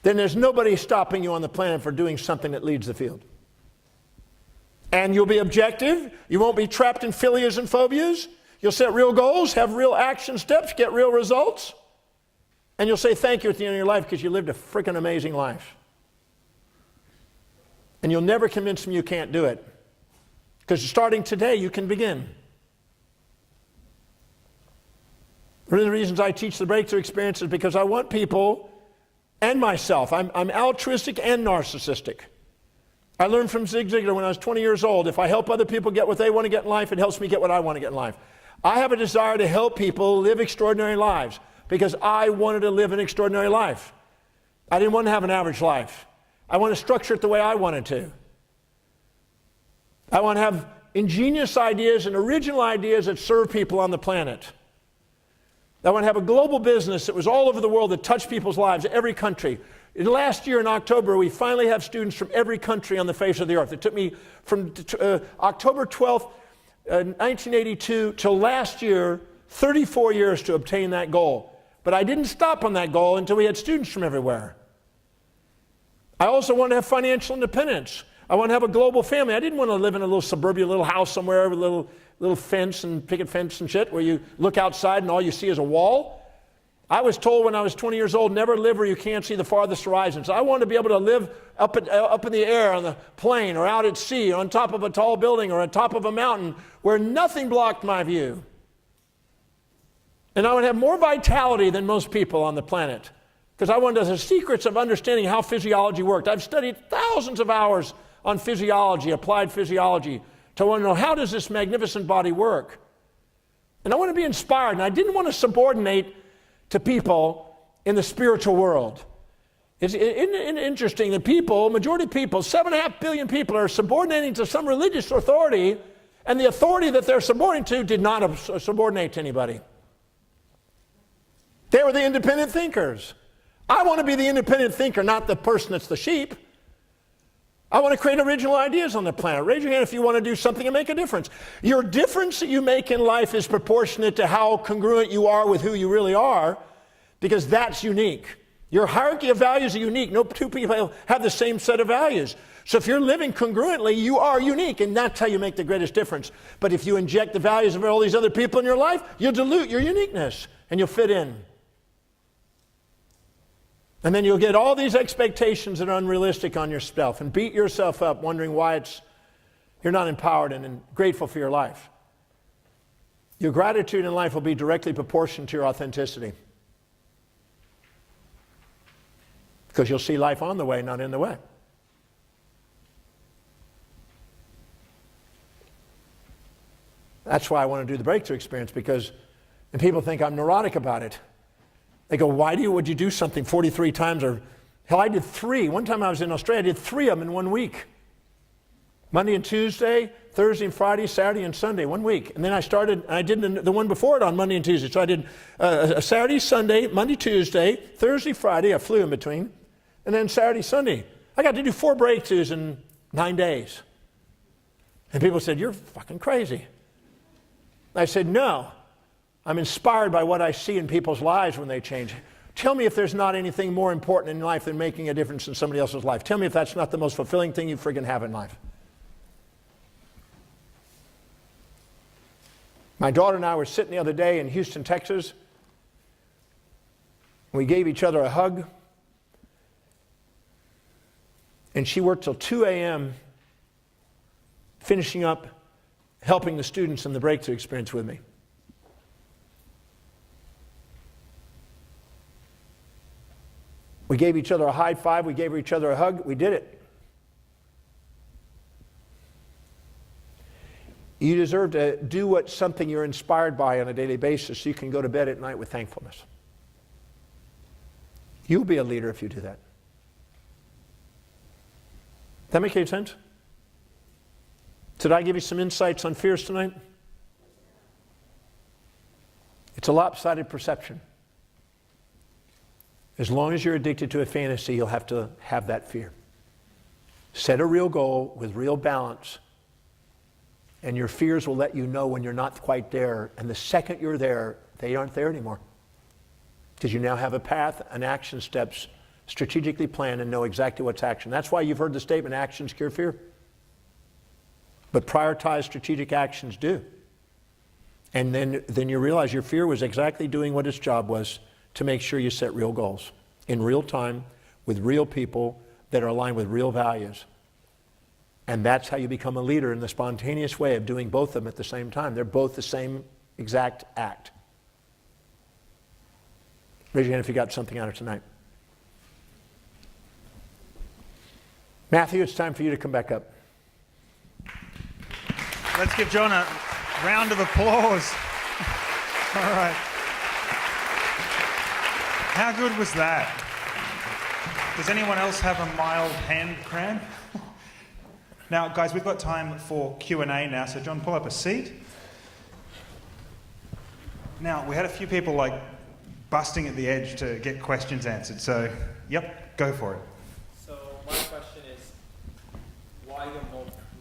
then there's nobody stopping you on the planet for doing something that leads the field. And you'll be objective. You won't be trapped in philias and phobias. You'll set real goals, have real action steps, get real results. And you'll say thank you at the end of your life because you lived a freaking amazing life. And you'll never convince them you can't do it. Because starting today, you can begin. One of the reasons I teach the breakthrough experience is because I want people and myself. I'm altruistic and narcissistic. I learned from Zig Ziglar when I was 20 years old. If I help other people get what they want to get in life, it helps me get what I want to get in life. I have a desire to help people live extraordinary lives because I wanted to live an extraordinary life. I didn't want to have an average life. I want to structure it the way I wanted to. I want to have ingenious ideas and original ideas that serve people on the planet. I want to have a global business that was all over the world that touched people's lives, every country. Last year in October, we finally have students from every country on the face of the earth. It took me from October 12th, 1982 till last year, 34 years to obtain that goal. But I didn't stop on that goal until we had students from everywhere. I also want to have financial independence. I want to have a global family. I didn't want to live in a little suburbia little house somewhere with a little fence and picket fence and shit where you look outside and all you see is a wall. I was told when I was 20 years old, never live where you can't see the farthest horizon. So I wanted to be able to live up in the air on the plain or out at sea or on top of a tall building or on top of a mountain where nothing blocked my view. And I would have more vitality than most people on the planet because I wanted the secrets of understanding how physiology worked. I've studied thousands of hours on physiology, applied physiology, to want to know how does this magnificent body work. And I want to be inspired, and I didn't want to subordinate to people in the spiritual world. Isn't it interesting that people, majority of people, 7.5 billion people are subordinating to some religious authority, and the authority that they're subordinating to did not subordinate to anybody. They were the independent thinkers. I want to be the independent thinker, not the person that's the sheep. I want to create original ideas on the planet. Raise your hand if you want to do something and make a difference. Your difference that you make in life is proportionate to how congruent you are with who you really are, because that's unique. Your hierarchy of values are unique. No two people have the same set of values. So if you're living congruently, you are unique, and that's how you make the greatest difference. But if you inject the values of all these other people in your life, you'll dilute your uniqueness, and you'll fit in. And then you'll get all these expectations that are unrealistic on yourself and beat yourself up wondering why you're not empowered and grateful for your life. Your gratitude in life will be directly proportioned to your authenticity. Because you'll see life on the way, not in the way. That's why I want to do the breakthrough experience, because and people think I'm neurotic about it. They go, would you do something 43 times? Or hell, I did 3. One time I was in Australia, I did 3 of them in 1 week. Monday and Tuesday, Thursday and Friday, Saturday and Sunday, 1 week. And then I did the one before it on Monday and Tuesday. So I did a Saturday, Sunday, Monday, Tuesday, Thursday, Friday. I flew in between. And then Saturday, Sunday. I got to do 4 breakthroughs in 9 days. And people said, you're fucking crazy. I said, no. I'm inspired by what I see in people's lives when they change. Tell me if there's not anything more important in life than making a difference in somebody else's life. Tell me if that's not the most fulfilling thing you friggin' have in life. My daughter and I were sitting the other day in Houston, Texas. We gave each other a hug. And she worked till 2 a.m. finishing up helping the students in the breakthrough experience with me. We gave each other a high five. We gave each other a hug. We did it. You deserve to do something you're inspired by on a daily basis so you can go to bed at night with thankfulness. You'll be a leader if you do that. That make any sense? Did I give you some insights on fears tonight? It's a lopsided perception. As long as you're addicted to a fantasy, you'll have to have that fear. Set a real goal with real balance, and your fears will let you know when you're not quite there. And the second you're there, they aren't there anymore. Because you now have a path and action steps strategically planned and know exactly what's action. That's why you've heard the statement, actions cure fear. But prioritized strategic actions do. And then you realize your fear was exactly doing what its job was, to make sure you set real goals in real time with real people that are aligned with real values. And that's how you become a leader in the spontaneous way of doing both of them at the same time. They're both the same exact act. Raise your hand if you got something out of tonight. Matthew, it's time for you to come back up. Let's give John a round of applause. All right. How good was that? Does anyone else have a mild hand cramp? Now, guys, we've got time for Q&A now, so John, pull up a seat. Now, we had a few people busting at the edge to get questions answered, so yep, go for it. So my question is, why don't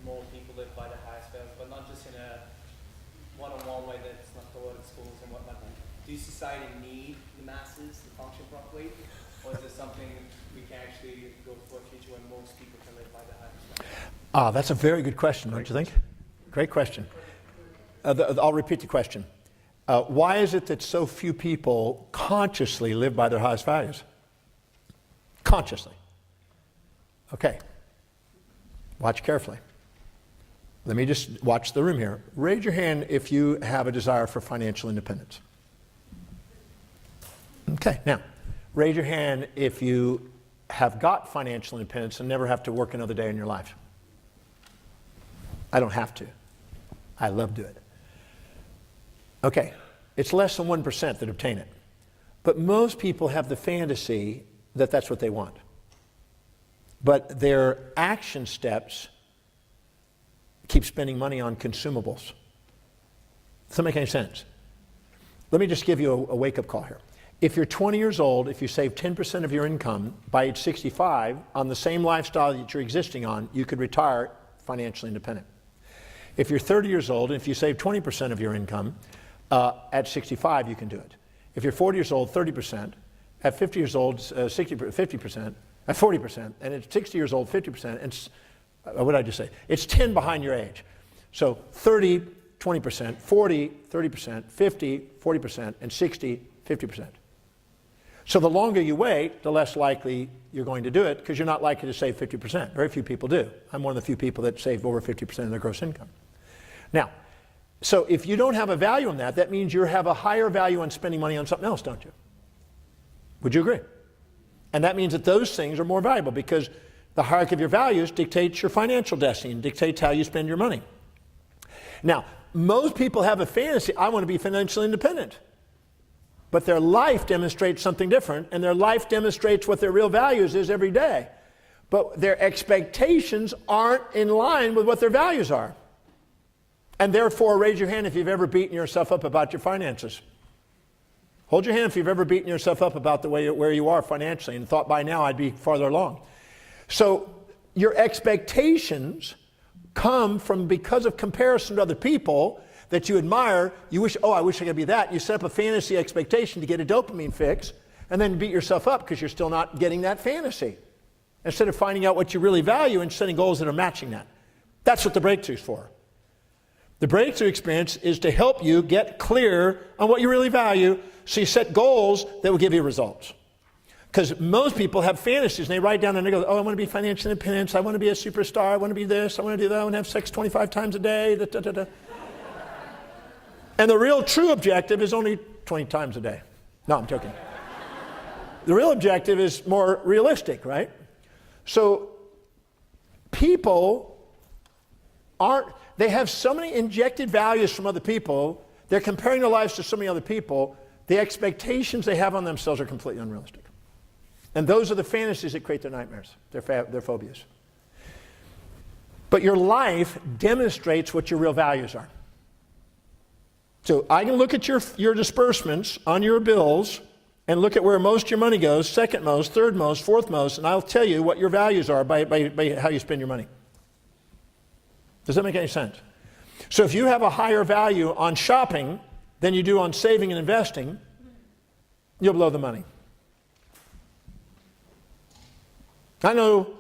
more people live by the highest values, but not just in a one-on-one way that's not taught at schools and whatnot? Do society need the masses to function properly, or is it something we can actually go for a future when most people can live by the highest values? That's a very good question, don't you think? Great question. I'll repeat the question. Why is it that so few people consciously live by their highest values? Consciously. Okay. Watch carefully. Let me just watch the room here. Raise your hand if you have a desire for financial independence. Okay, now, raise your hand if you have got financial independence and never have to work another day in your life. I don't have to. I love doing it. Okay, it's less than 1% that obtain it. But most people have the fantasy that that's what they want. But their action steps keep spending money on consumables. Does that make any sense? Let me just give you a wake-up call here. If you're 20 years old, if you save 10% of your income by age 65 on the same lifestyle that you're existing on, you could retire financially independent. If you're 30 years old, and if you save 20% of your income at 65, you can do it. If you're 40 years old, 30%. At 50 years old, 50%. At 40%. And at 60 years old, 50%. And what did I just say? It's 10 behind your age. So 30, 20%, 40, 30%, 50, 40%, and 60, 50%. So the longer you wait, the less likely you're going to do it, because you're not likely to save 50%. Very few people do. I'm one of the few people that save over 50% of their gross income. Now, so if you don't have a value on that, that means you have a higher value on spending money on something else, don't you? Would you agree? And that means that those things are more valuable, because the hierarchy of your values dictates your financial destiny and dictates how you spend your money. Now, most people have a fantasy, I want to be financially independent. But their life demonstrates something different, and their life demonstrates what their real values is every day. But their expectations aren't in line with what their values are. And therefore, raise your hand if you've ever beaten yourself up about your finances. Hold your hand if you've ever beaten yourself up about the way where you are financially and thought by now I'd be farther along. So your expectations come from because of comparison to other people that you admire. You wish, oh, I wish I could be that. You set up a fantasy expectation to get a dopamine fix and then beat yourself up because you're still not getting that fantasy. Instead of finding out what you really value and setting goals that are matching that. That's what the breakthrough's for. The breakthrough experience is to help you get clear on what you really value so you set goals that will give you results. Because most people have fantasies and they write down and they go, oh, I want to be financially independent, I want to be a superstar, I want to be this, I want to do that, I want to have sex 25 times a day, da, da, da, da. And the real true objective is only 20 times a day. No, I'm joking. The real objective is more realistic, right? So people they have so many injected values from other people, they're comparing their lives to so many other people, the expectations they have on themselves are completely unrealistic. And those are the fantasies that create their nightmares, their phobias. But your life demonstrates what your real values are. So I can look at your disbursements on your bills and look at where most of your money goes, second most, third most, fourth most, and I'll tell you what your values are by how you spend your money. Does that make any sense? So if you have a higher value on shopping than you do on saving and investing, you'll blow the money. I know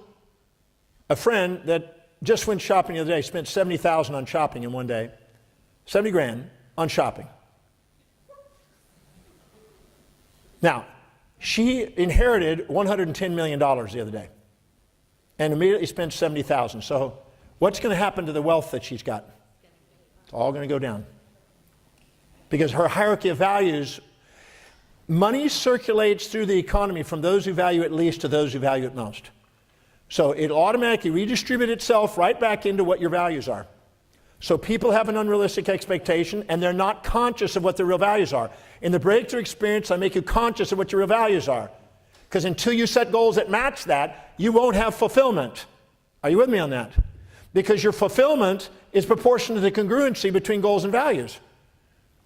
a friend that just went shopping the other day, spent $70,000 on shopping in one day, 70 grand on shopping. Now, she inherited $110 million the other day and immediately spent $70,000. So what's going to happen to the wealth that she's got? It's all going to go down. Because her hierarchy of values, money circulates through the economy from those who value it least to those who value it most. So it'll automatically redistribute itself right back into what your values are. So people have an unrealistic expectation and they're not conscious of what their real values are. In the breakthrough experience, I make you conscious of what your real values are. Because until you set goals that match that, you won't have fulfillment. Are you with me on that? Because your fulfillment is proportional to the congruency between goals and values.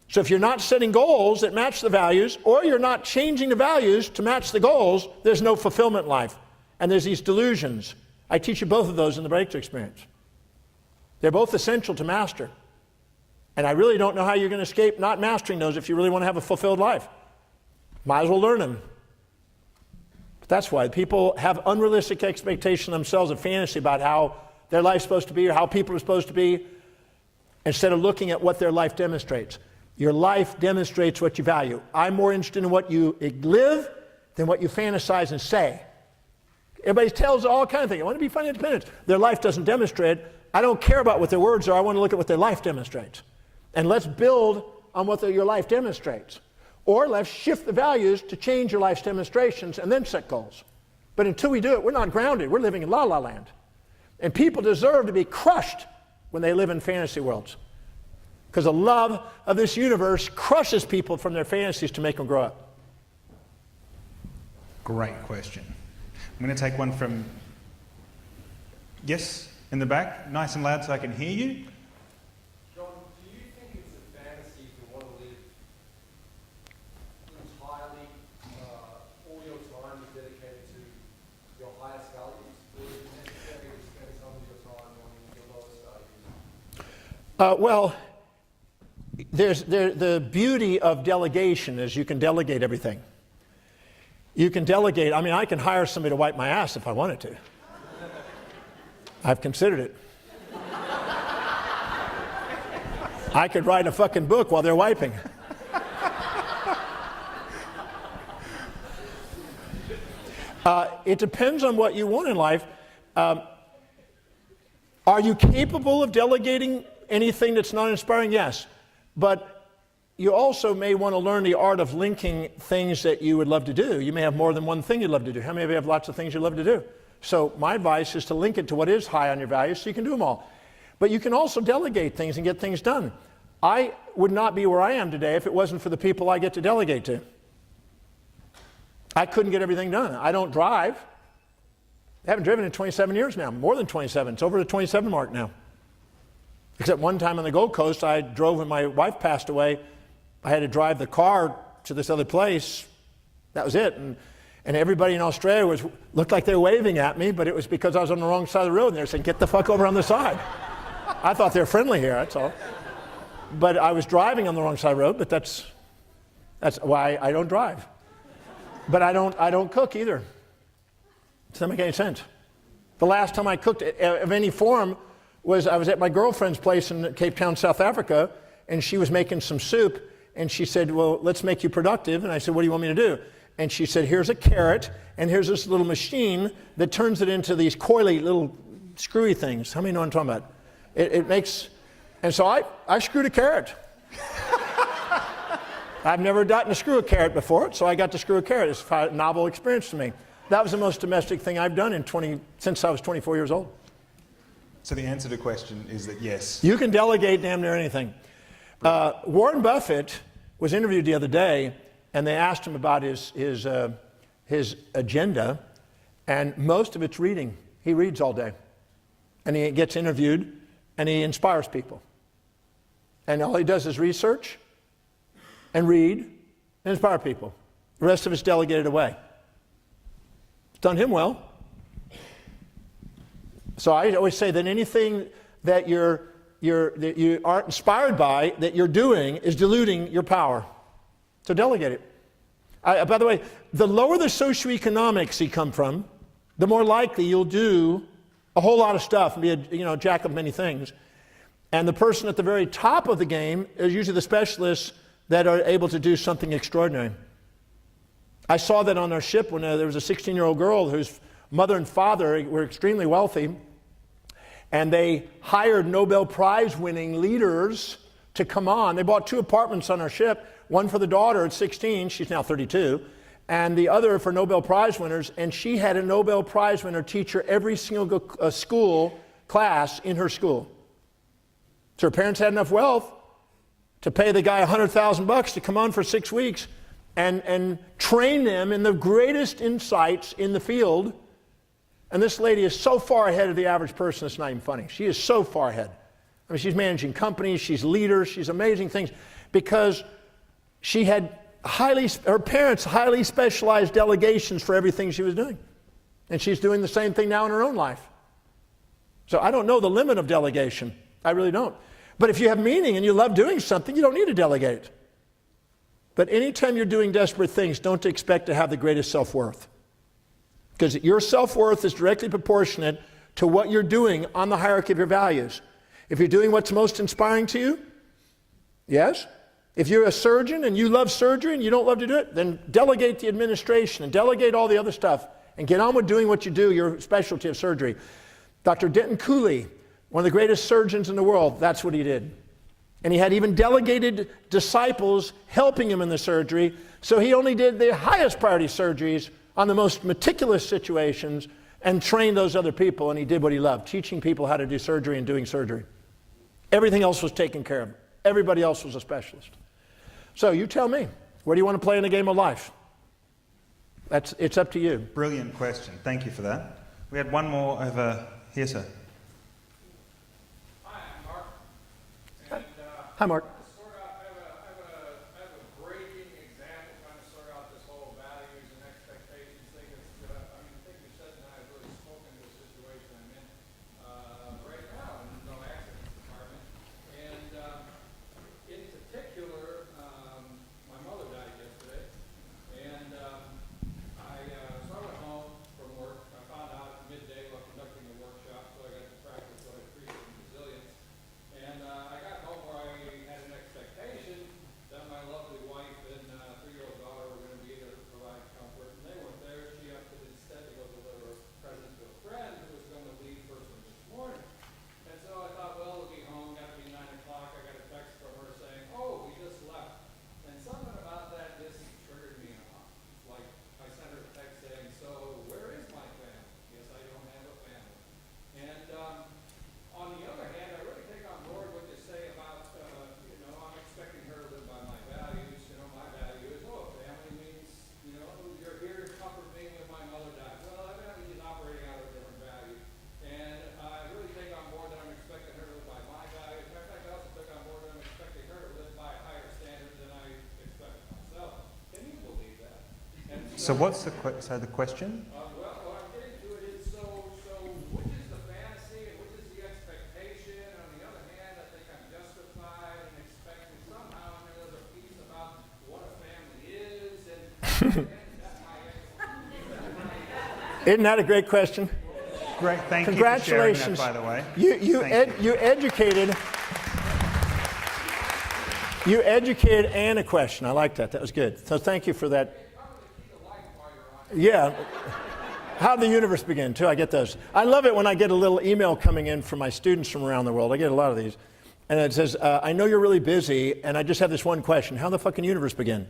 So if you're not setting goals that match the values, or you're not changing the values to match the goals, there's no fulfillment in life. And there's these delusions. I teach you both of those in the breakthrough experience. They're both essential to master. And I really don't know how you're going to escape not mastering those if you really want to have a fulfilled life. Might as well learn them. But that's why people have unrealistic expectations themselves, a fantasy about how their life's supposed to be or how people are supposed to be, instead of looking at what their life demonstrates. Your life demonstrates what you value. I'm more interested in what you live than what you fantasize and say. Everybody tells all kinds of things. I want to be financially independent. Their life doesn't demonstrate. I don't care about what their words are. I want to look at what their life demonstrates. And let's build on what your life demonstrates. Or let's shift the values to change your life's demonstrations and then set goals. But until we do it, we're not grounded. We're living in la-la land. And people deserve to be crushed when they live in fantasy worlds. Because the love of this universe crushes people from their fantasies to make them grow up. Great question. I'm going to take one from, yes, in the back, nice and loud so I can hear you. John, do you think it's a fantasy to want to live entirely, all your time is dedicated to your highest values, or is it necessary to spend some of your time on your lowest values? Well, the beauty of delegation is you can delegate everything. You can delegate. I mean, I can hire somebody to wipe my ass if I wanted to. I've considered it. I could write a fucking book while they're wiping. It depends on what you want in life. Are you capable of delegating anything that's not inspiring? Yes. But you also may want to learn the art of linking things that you would love to do. You may have more than one thing you'd love to do. How many of you have lots of things you love to do? So my advice is to link it to what is high on your values so you can do them all. But you can also delegate things and get things done. I would not be where I am today if it wasn't for the people I get to delegate to. I couldn't get everything done. I don't drive. I haven't driven in 27 years now, more than 27. It's over the 27 mark now. Except one time on the Gold Coast, I drove when my wife passed away. I had to drive the car to this other place. That was it. And everybody in Australia looked like they were waving at me, but it was because I was on the wrong side of the road. And they were saying, get the fuck over on the side. I thought they were friendly here, that's all. But I was driving on the wrong side of the road, but that's why I don't drive. But I don't cook either. Does that make any sense? The last time I cooked of any form was I was at my girlfriend's place in Cape Town, South Africa, and she was making some soup. And she said, well, let's make you productive. And I said, what do you want me to do? And she said, here's a carrot, and here's this little machine that turns it into these coily little screwy things. How many know what I'm talking about? It makes, and so I screwed a carrot. I've never gotten to screw a carrot before, so I got to screw a carrot. It's a novel experience to me. That was the most domestic thing I've done since I was 24 years old. So the answer to the question is that yes. You can delegate damn near anything. Warren Buffett was interviewed the other day, and they asked him about his agenda, and most of it's reading. He reads all day, and he gets interviewed, and he inspires people. And all he does is research and read and inspire people. The rest of it's delegated away. It's done him well. So I always say that anything that that you aren't inspired by, that you're doing, is diluting your power. So delegate it. By the way, the lower the socioeconomics you come from, the more likely you'll do a whole lot of stuff and be a jack of many things. And the person at the very top of the game is usually the specialists that are able to do something extraordinary. I saw that on our ship when there was a 16-year-old girl whose mother and father were extremely wealthy, and they hired Nobel Prize winning leaders to come on. They bought 2 apartments on our ship, one for the daughter at 16, she's now 32, and the other for Nobel Prize winners, and she had a Nobel Prize winner teach her every single school class in her school. So her parents had enough wealth to pay the guy $100,000 to come on for 6 weeks and train them in the greatest insights in the field. And this lady is so far ahead of the average person, it's not even funny. She is so far ahead. I mean, she's managing companies, she's leaders, she's amazing things, because she had her parents highly specialized delegations for everything she was doing. And she's doing the same thing now in her own life. So I don't know the limit of delegation. I really don't. But if you have meaning and you love doing something, you don't need to delegate. But anytime you're doing desperate things, don't expect to have the greatest self-worth. Because your self-worth is directly proportionate to what you're doing on the hierarchy of your values. If you're doing what's most inspiring to you, yes. If you're a surgeon and you love surgery and you don't love to do it, then delegate the administration and delegate all the other stuff and get on with doing what you do, your specialty of surgery. Dr. Denton Cooley, one of the greatest surgeons in the world, that's what he did. And he had even delegated disciples helping him in the surgery, so he only did the highest priority surgeries on the most meticulous situations and trained those other people, and he did what he loved, teaching people how to do surgery and doing surgery. Everything else was taken care of. Everybody else was a specialist. So you tell me, where do you want to play in the game of life? It's up to you. Brilliant question. Thank you for that. We had one more over here, sir. Hi, I'm Mark. And, Hi, Mark. I have a breaking example trying to sort out this whole values and expectations thing. I think you said that I've really spoken to the situation I'm in right now in the no accidents department. And in particular, my mother died yesterday. And so I went home from work. I found out at midday while conducting a workshop, so I got to practice what I preach in resilience. And I got home where I had an expectation that my lovely wife and 3-year-old daughter were going to be there to provide comfort. And they weren't there. She opted instead to go deliver a present to a friend who was going to leave first thing this morning. And so I thought, well, it'll be home. Got to be 9 o'clock. I got a text from her saying, oh, we just left. And something about that just triggered me off. Like, I sent her a text saying, so where is my family? Yes, I don't have a family. And on the other hand, I really take on board what you say about, I'm expecting her to live by my values. My value is, family means, you're here to comfort me when my mother died. Well, evidently he's operating out of a different value. And I really take on board that I'm expecting her to live by my values. In fact, I also took on board that I'm expecting her to live by a higher standard than I expect myself. Can you believe that? And So what's the question? well, what I'm getting to it is, so which is the fantasy and which is the expectation? On the other hand, I think I'm justified in expecting somehow, and there's a piece about what a family is, and Isn't that a great question? Great, thank you for sharing that, Congratulations. by the way. You educated and a question. I like that. That was good. So thank you for that. Yeah. How did the universe begin, too? I get those. I love it when I get a little email coming in from my students from around the world. I get a lot of these. And it says, I know you're really busy, and I just have this one question. How the fucking universe begin?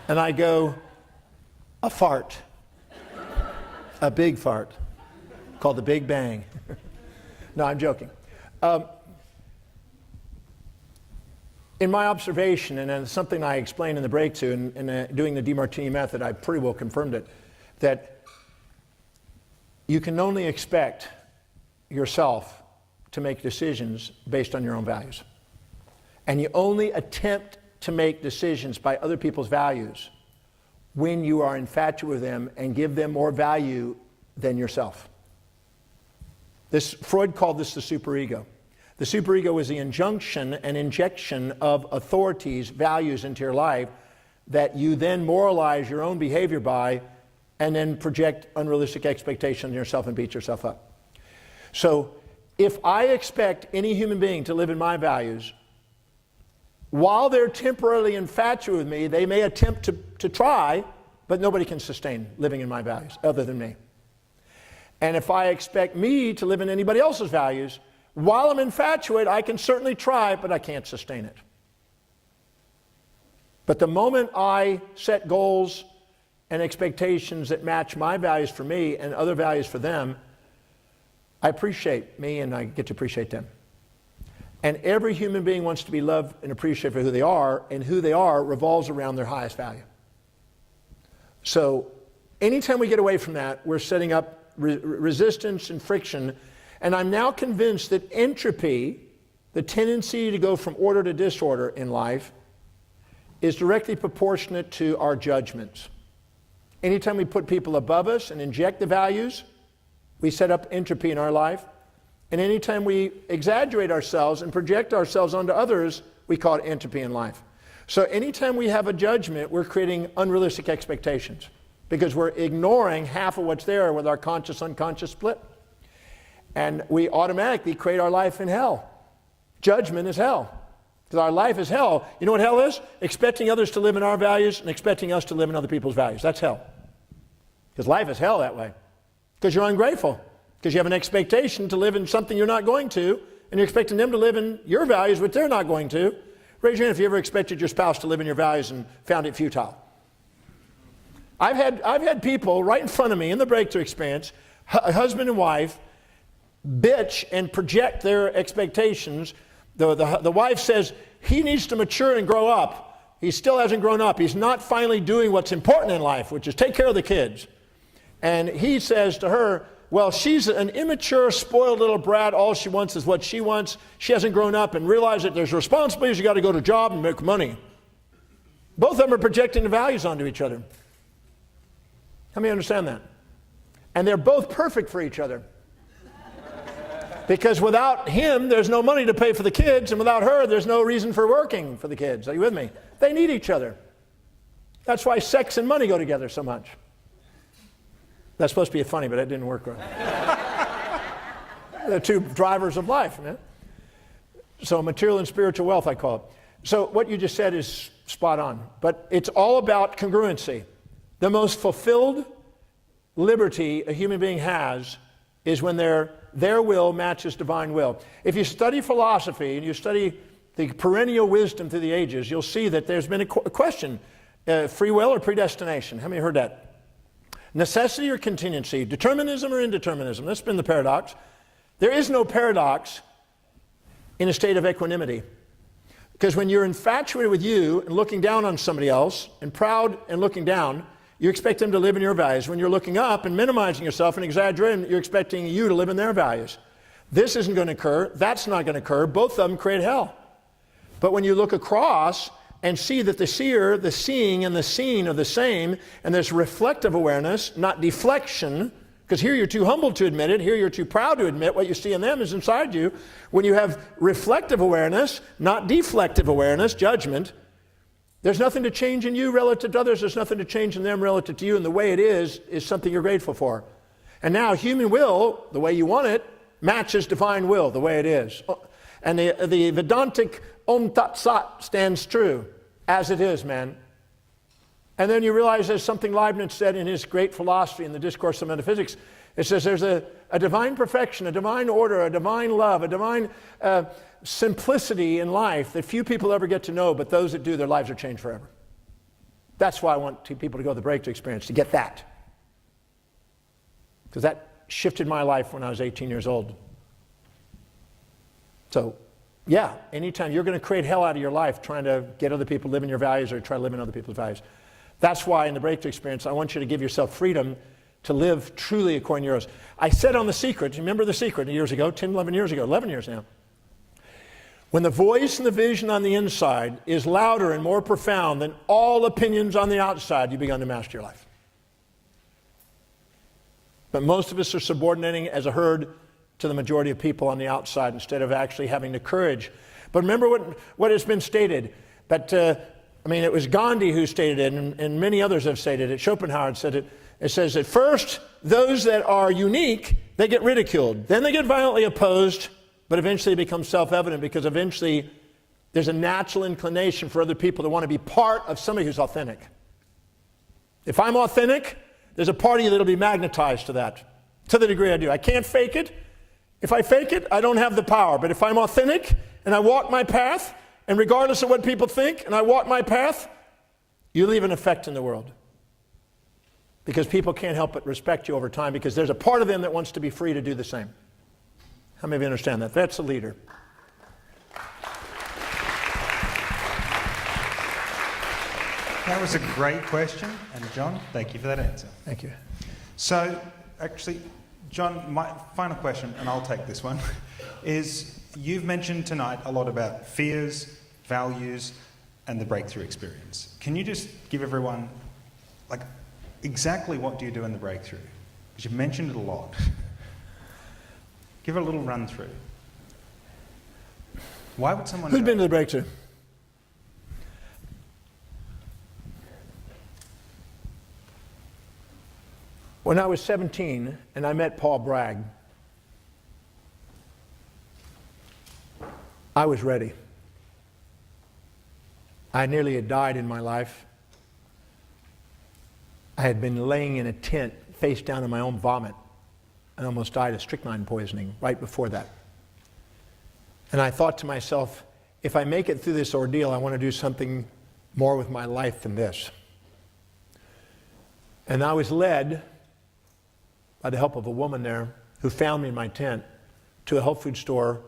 And I go, a fart. A big fart. Called the Big Bang. No, I'm joking. In my observation, and it's something I explained in the breakthrough, and doing the DeMartini method, I pretty well confirmed it, that you can only expect yourself to make decisions based on your own values. And you only attempt to make decisions by other people's values when you are infatuated with them and give them more value than yourself. Freud called this the superego. The superego is the injunction and injection of authorities, values into your life that you then moralize your own behavior by and then project unrealistic expectations on yourself and beat yourself up. So if I expect any human being to live in my values, while they're temporarily infatuated with me, they may attempt to try, but nobody can sustain living in my values other than me. And if I expect me to live in anybody else's values, while I'm infatuated, I can certainly try, but I can't sustain it. But the moment I set goals and expectations that match my values for me and other values for them, I appreciate me and I get to appreciate them. And every human being wants to be loved and appreciated for who they are, and who they are revolves around their highest value. So anytime we get away from that, we're setting up resistance and friction. And I'm now convinced that entropy, the tendency to go from order to disorder in life, is directly proportionate to our judgments. Anytime we put people above us and inject the values, we set up entropy in our life. And anytime we exaggerate ourselves and project ourselves onto others, we call it entropy in life. So anytime we have a judgment, we're creating unrealistic expectations because we're ignoring half of what's there with our conscious-unconscious split. And we automatically create our life in hell. Judgment is hell. Because our life is hell. You know what hell is? Expecting others to live in our values and expecting us to live in other people's values. That's hell. Because life is hell that way. Because you're ungrateful. Because you have an expectation to live in something you're not going to, and you're expecting them to live in your values, which they're not going to. Raise your hand if you ever expected your spouse to live in your values and found it futile. I've had people right in front of me in the breakthrough experience, husband and wife, bitch and project their expectations. The wife says, he needs to mature and grow up. He still hasn't grown up. He's not finally doing what's important in life, which is take care of the kids. And he says to her, well, she's an immature, spoiled little brat. All she wants is what she wants. She hasn't grown up and realized that there's responsibilities. You got to go to a job and make money. Both of them are projecting the values onto each other. How many understand that? And they're both perfect for each other. Because without him, there's no money to pay for the kids, and without her, there's no reason for working for the kids. Are you with me? They need each other. That's why sex and money go together so much. That's supposed to be funny, but that didn't work right. The two drivers of life, man. So material and spiritual wealth, I call it. So what you just said is spot on. But it's all about congruency. The most fulfilled liberty a human being has is when their will matches divine will. If you study philosophy and you study the perennial wisdom through the ages, you'll see that there's been a question, free will or predestination. How many heard that? Necessity or contingency, determinism or indeterminism. That's been the paradox. There is no paradox in a state of equanimity. Because when you're infatuated with you and looking down on somebody else and proud and looking down, you expect them to live in your values. When you're looking up and minimizing yourself and exaggerating, you're expecting you to live in their values. This isn't going to occur. That's not going to occur. Both of them create hell. But when you look across and see that the seer, the seeing, and the seen are the same, and there's reflective awareness, not deflection, because here you're too humble to admit it, here you're too proud to admit what you see in them is inside you. When you have reflective awareness, not deflective awareness, judgment, there's nothing to change in you relative to others, there's nothing to change in them relative to you, and the way it is something you're grateful for. And now human will, the way you want it, matches divine will, the way it is. And the Vedantic Om Tat Sat stands true, as it is, man. And then you realize there's something Leibniz said in his great philosophy in the Discourse of Metaphysics. It says there's a divine perfection, a divine order, a divine love, a divine simplicity in life that few people ever get to know, but those that do, their lives are changed forever. That's why I want people to go to the breakthrough experience, to get that. Because that shifted my life when I was 18 years old. So, yeah, anytime you're going to create hell out of your life trying to get other people to live in your values or try to live in other people's values. That's why in the breakthrough experience, I want you to give yourself freedom to live truly according to yours. I said on The Secret, remember The Secret years ago, 10, 11 years ago, 11 years now. When the voice and the vision on the inside is louder and more profound than all opinions on the outside, you've begun to master your life. But most of us are subordinating as a herd to the majority of people on the outside instead of actually having the courage. But remember what has been stated. But, it was Gandhi who stated it, and many others have stated it. Schopenhauer said it. It says, at first, those that are unique, they get ridiculed. Then they get violently opposed, but eventually it becomes self-evident because eventually there's a natural inclination for other people to want to be part of somebody who's authentic. If I'm authentic, there's a part of you that'll be magnetized to that, to the degree I do. I can't fake it. If I fake it, I don't have the power. But if I'm authentic and I walk my path, and regardless of what people think, and I walk my path, you leave an effect in the world. Because people can't help but respect you over time because there's a part of them that wants to be free to do the same. How many of you understand that? That's a leader. That was a great question, and John, thank you for that answer. Thank you. So, actually, John, my final question, and I'll take this one, is you've mentioned tonight a lot about fears, values, and the breakthrough experience. Can you just give everyone, exactly what do you do in the breakthrough? Because you've mentioned it a lot. Give it a little run through. Why would someone... Who's been to the breakthrough? When I was 17 and I met Paul Bragg, I was ready. I nearly had died in my life. I had been laying in a tent face down in my own vomit. I almost died of strychnine poisoning right before that. And I thought to myself, if I make it through this ordeal, I want to do something more with my life than this. And I was led, by the help of a woman there, who found me in my tent, to a health food store,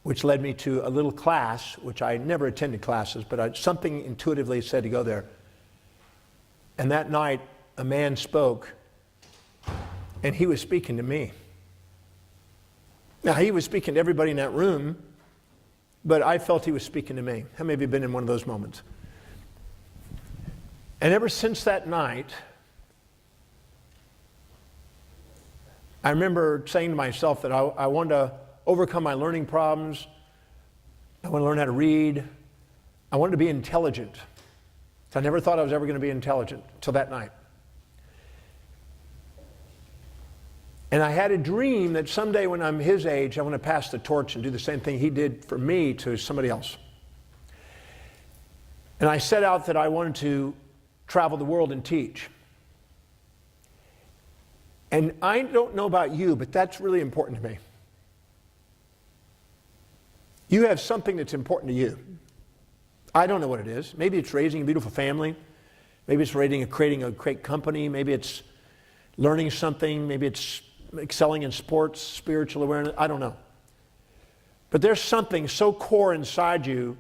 which led me to a little class, which I never attended classes, but something intuitively said to go there. And that night, a man spoke, and he was speaking to me. Now, he was speaking to everybody in that room, but I felt he was speaking to me. How many of you have been in one of those moments? And ever since that night, I remember saying to myself that I wanted to overcome my learning problems. I want to learn how to read. I wanted to be intelligent. I never thought I was ever going to be intelligent until that night. And I had a dream that someday when I'm his age, I want to pass the torch and do the same thing he did for me to somebody else. And I set out that I wanted to travel the world and teach. And I don't know about you, but that's really important to me. You have something that's important to you. I don't know what it is. Maybe it's raising a beautiful family. Maybe it's creating a great company. Maybe it's learning something. Maybe it's excelling in sports, spiritual awareness. I don't know. But there's something so core inside you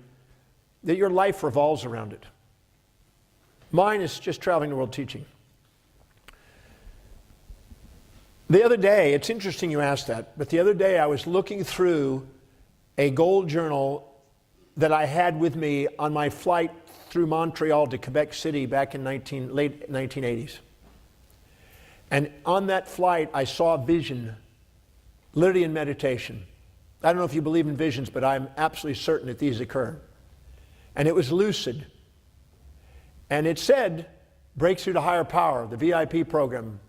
that your life revolves around it. Mine is just traveling the world teaching. The other day, it's interesting you asked that, but the other day I was looking through a gold journal that I had with me on my flight through Montreal to Quebec City back in late 1980s. And on that flight, I saw a vision, literally in meditation. I don't know if you believe in visions, but I'm absolutely certain that these occur. And it was lucid. And it said, Breakthrough to Higher Power, the VIP program,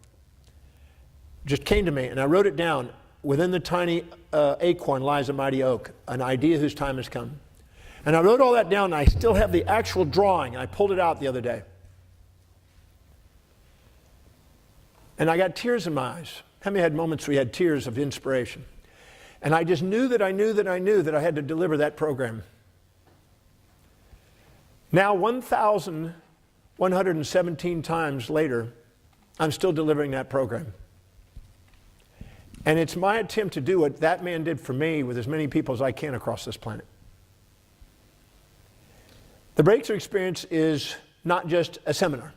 just came to me, and I wrote it down. Within the tiny acorn lies a mighty oak, an idea whose time has come. And I wrote all that down, and I still have the actual drawing. I pulled it out the other day. And I got tears in my eyes. How many had moments where you had tears of inspiration? And I just knew that I had to deliver that program. Now, 1,117 times later, I'm still delivering that program. And it's my attempt to do what that man did for me with as many people as I can across this planet. The breakthrough experience is not just a seminar.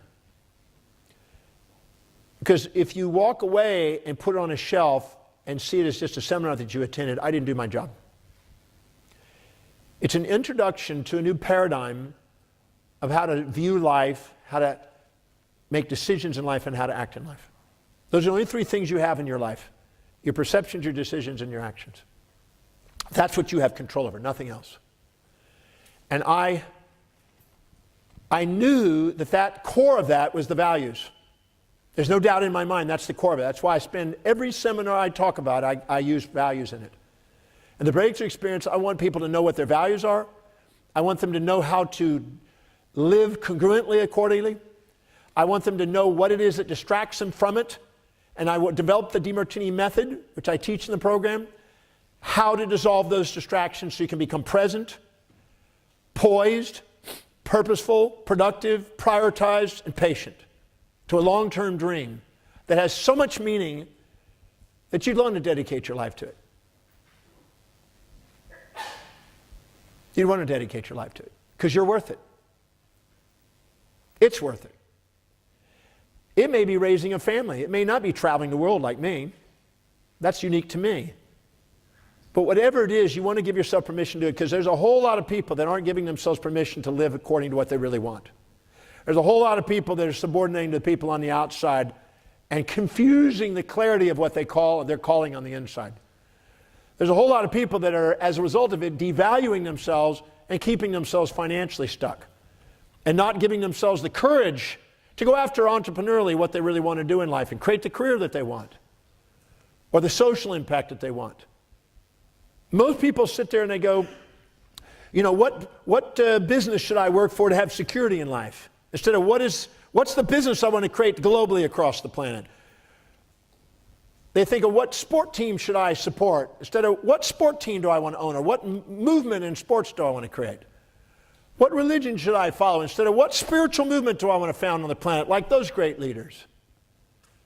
Because if you walk away and put it on a shelf and see it as just a seminar that you attended, I didn't do my job. It's an introduction to a new paradigm of how to view life, how to make decisions in life, and how to act in life. Those are the only three things you have in your life: your perceptions, your decisions, and your actions. That's what you have control over, nothing else. And I knew that core of that was the values. There's no doubt in my mind that's the core of it. That's why I spend every seminar I talk about, I use values in it. And the breakthrough experience, I want people to know what their values are. I want them to know how to live congruently accordingly. I want them to know what it is that distracts them from it. And I will develop the DeMartini method, which I teach in the program, how to dissolve those distractions so you can become present, poised, purposeful, productive, prioritized, and patient to a long-term dream that has so much meaning that you'd want to dedicate your life to it. You'd want to dedicate your life to it because you're worth it. It's worth it. It may be raising a family. It may not be traveling the world like me. That's unique to me. But whatever it is, you want to give yourself permission to do it, because there's a whole lot of people that aren't giving themselves permission to live according to what they really want. There's a whole lot of people that are subordinating to the people on the outside and confusing the clarity of what they're calling on the inside. There's a whole lot of people that are, as a result of it, devaluing themselves and keeping themselves financially stuck and not giving themselves the courage to go after entrepreneurially what they really want to do in life and create the career that they want or the social impact that they want. Most people sit there and they go, you know, what business should I work for to have security in life? Instead of what's the business I want to create globally across the planet? They think of what sport team should I support? Instead of what sport team do I want to own, or what movement in sports do I want to create? What religion should I follow? Instead of what spiritual movement do I want to found on the planet, like those great leaders?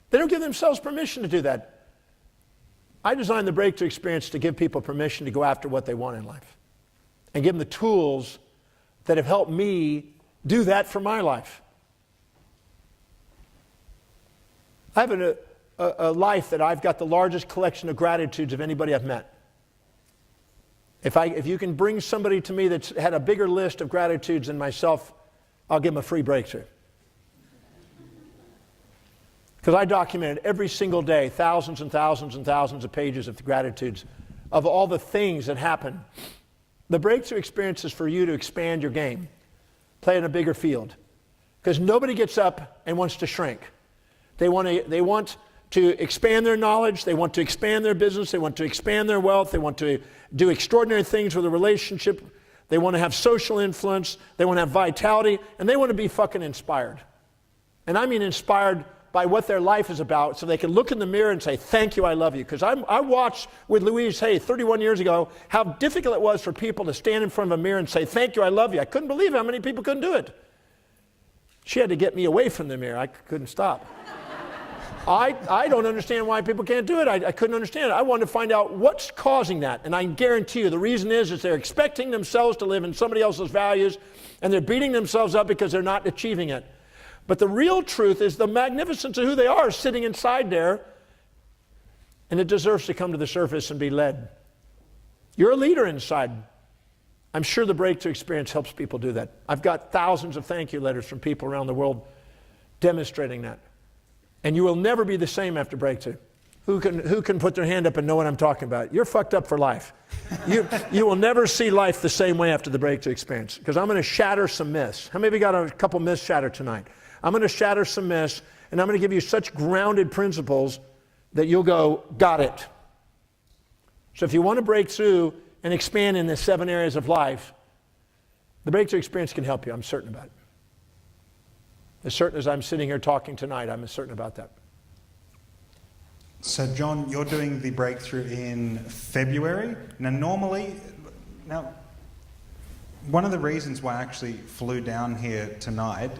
They don't give themselves permission to do that. I designed the breakthrough experience to give people permission to go after what they want in life and give them the tools that have helped me do that for my life. I have a life that I've got the largest collection of gratitudes of anybody I've met. If you can bring somebody to me that's had a bigger list of gratitudes than myself, I'll give them a free breakthrough. Because I documented every single day thousands and thousands and thousands of pages of gratitudes of all the things that happen. The breakthrough experience is for you to expand your game, play in a bigger field. Because nobody gets up and wants to shrink. They want to expand their knowledge, they want to expand their business, they want to expand their wealth, they want to do extraordinary things with a relationship, they want to have social influence, they want to have vitality, and they want to be fucking inspired. And I mean inspired by what their life is about, so they can look in the mirror and say, thank you, I love you. Because I watched with Louise Hay 31 years ago how difficult it was for people to stand in front of a mirror and say, thank you, I love you. I couldn't believe how many people couldn't do it. She had to get me away from the mirror. I couldn't stop. I don't understand why people can't do it. I couldn't understand it. I wanted to find out what's causing that. And I guarantee you the reason is they're expecting themselves to live in somebody else's values, and they're beating themselves up because they're not achieving it. But the real truth is the magnificence of who they are sitting inside there, and it deserves to come to the surface and be led. You're a leader inside. I'm sure the breakthrough experience helps people do that. I've got thousands of thank you letters from people around the world demonstrating that. And you will never be the same after breakthrough. Who can put their hand up and know what I'm talking about? You're fucked up for life. You will never see life the same way after the breakthrough experience, because I'm going to shatter some myths. How many of you got a couple myths shattered tonight? I'm going to shatter some myths, and I'm going to give you such grounded principles that you'll go, got it. So if you want to break through and expand in the 7 areas of life, the breakthrough experience can help you. I'm certain about it. As certain as I'm sitting here talking tonight, I'm as certain about that. So, John, you're doing the breakthrough in February. Now, one of the reasons why I actually flew down here tonight,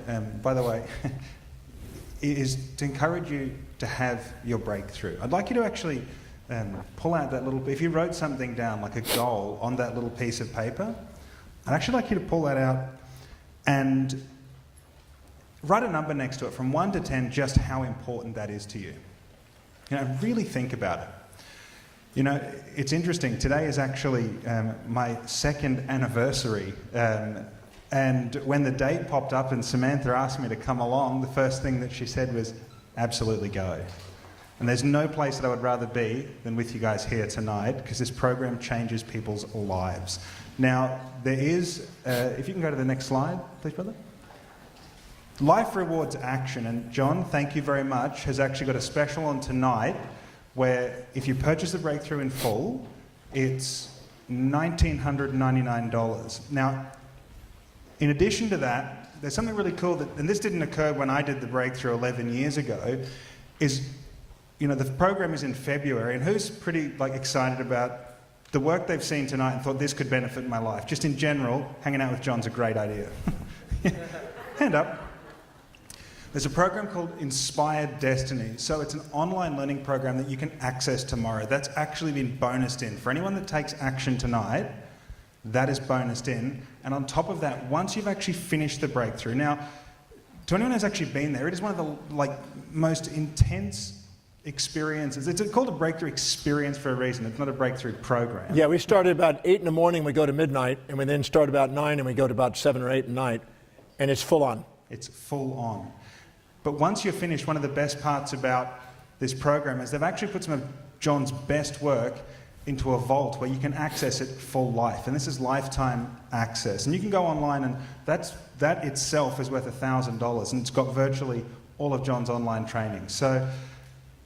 by the way, is to encourage you to have your breakthrough. I'd like you to actually pull out that little, if you wrote something down, like a goal, on that little piece of paper, I'd actually like you to pull that out and write a number next to it from 1 to 10, just how important that is to you. You know, really think about it. You know, it's interesting. Today is actually my 2nd anniversary. And when the date popped up and Samantha asked me to come along, the first thing that she said was, absolutely go. And there's no place that I would rather be than with you guys here tonight, because this program changes people's lives. Now, there is, if you can go to the next slide, please, brother. Life Rewards Action, and John, thank you very much, has actually got a special on tonight where if you purchase the breakthrough in full, it's $1,999. Now, in addition to that, there's something really cool that, and this didn't occur when I did the breakthrough 11 years ago, is, you know, the program is in February, and who's pretty excited about the work they've seen tonight and thought this could benefit my life? Just in general, hanging out with John's a great idea. Hand up. There's a program called Inspired Destiny. So it's an online learning program that you can access tomorrow. That's actually been bonused in. For anyone that takes action tonight, that is bonused in. And on top of that, once you've actually finished the breakthrough, now, to anyone who's actually been there, it is one of the most intense experiences. It's called a breakthrough experience for a reason. It's not a breakthrough program. Yeah, we started about 8 in the morning, we go to midnight, and we then start about 9 and we go to about 7 or 8 at night, and it's full on. It's full on. But once you're finished, one of the best parts about this program is they've actually put some of John's best work into a vault where you can access it full life. And this is lifetime access. And you can go online, and that itself is worth $1,000. And it's got virtually all of John's online training. So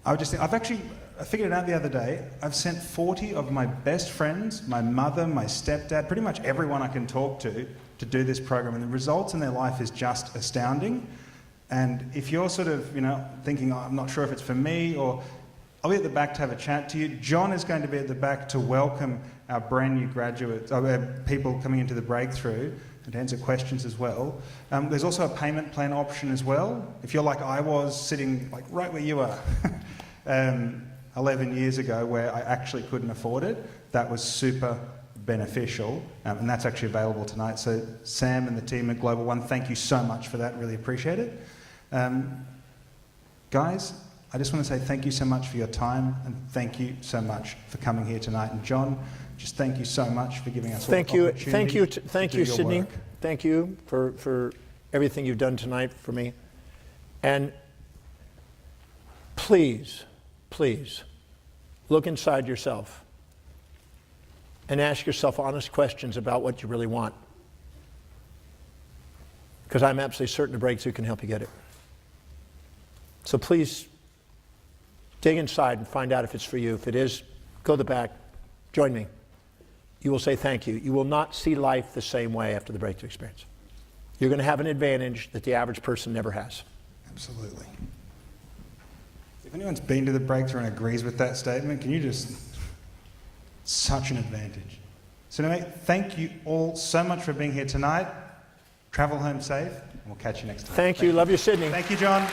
I figured it out the other day. I've sent 40 of my best friends, my mother, my stepdad, pretty much everyone I can talk to do this program. And the results in their life is just astounding. And if you're sort of, thinking, I'm not sure if it's for me, or I'll be at the back to have a chat to you. John is going to be at the back to welcome our brand new graduates, people coming into the breakthrough, and to answer questions as well. There's also a payment plan option as well. If you're like I was, sitting right where you are, 11 years ago where I actually couldn't afford it. That was super beneficial, and that's actually available tonight. So Sam and the team at Global One, thank you so much for that. Really appreciate it. Guys, I just want to say thank you so much for your time, and thank you so much for coming here tonight. And John, just thank you so much for giving us all the opportunity. Thank you, Sydney. Work. Thank you for everything you've done tonight for me. And please, please, look inside yourself and ask yourself honest questions about what you really want. Because I'm absolutely certain a breakthrough can help you get it. So please, dig inside and find out if it's for you. If it is, go to the back, join me. You will say thank you. You will not see life the same way after the breakthrough experience. You're going to have an advantage that the average person never has. Absolutely. If anyone's been to the breakthrough and agrees with that statement, can you just... Such an advantage. So anyway, thank you all so much for being here tonight. Travel home safe, and we'll catch you next time. Thank you. Love you, Sydney. Thank you, John.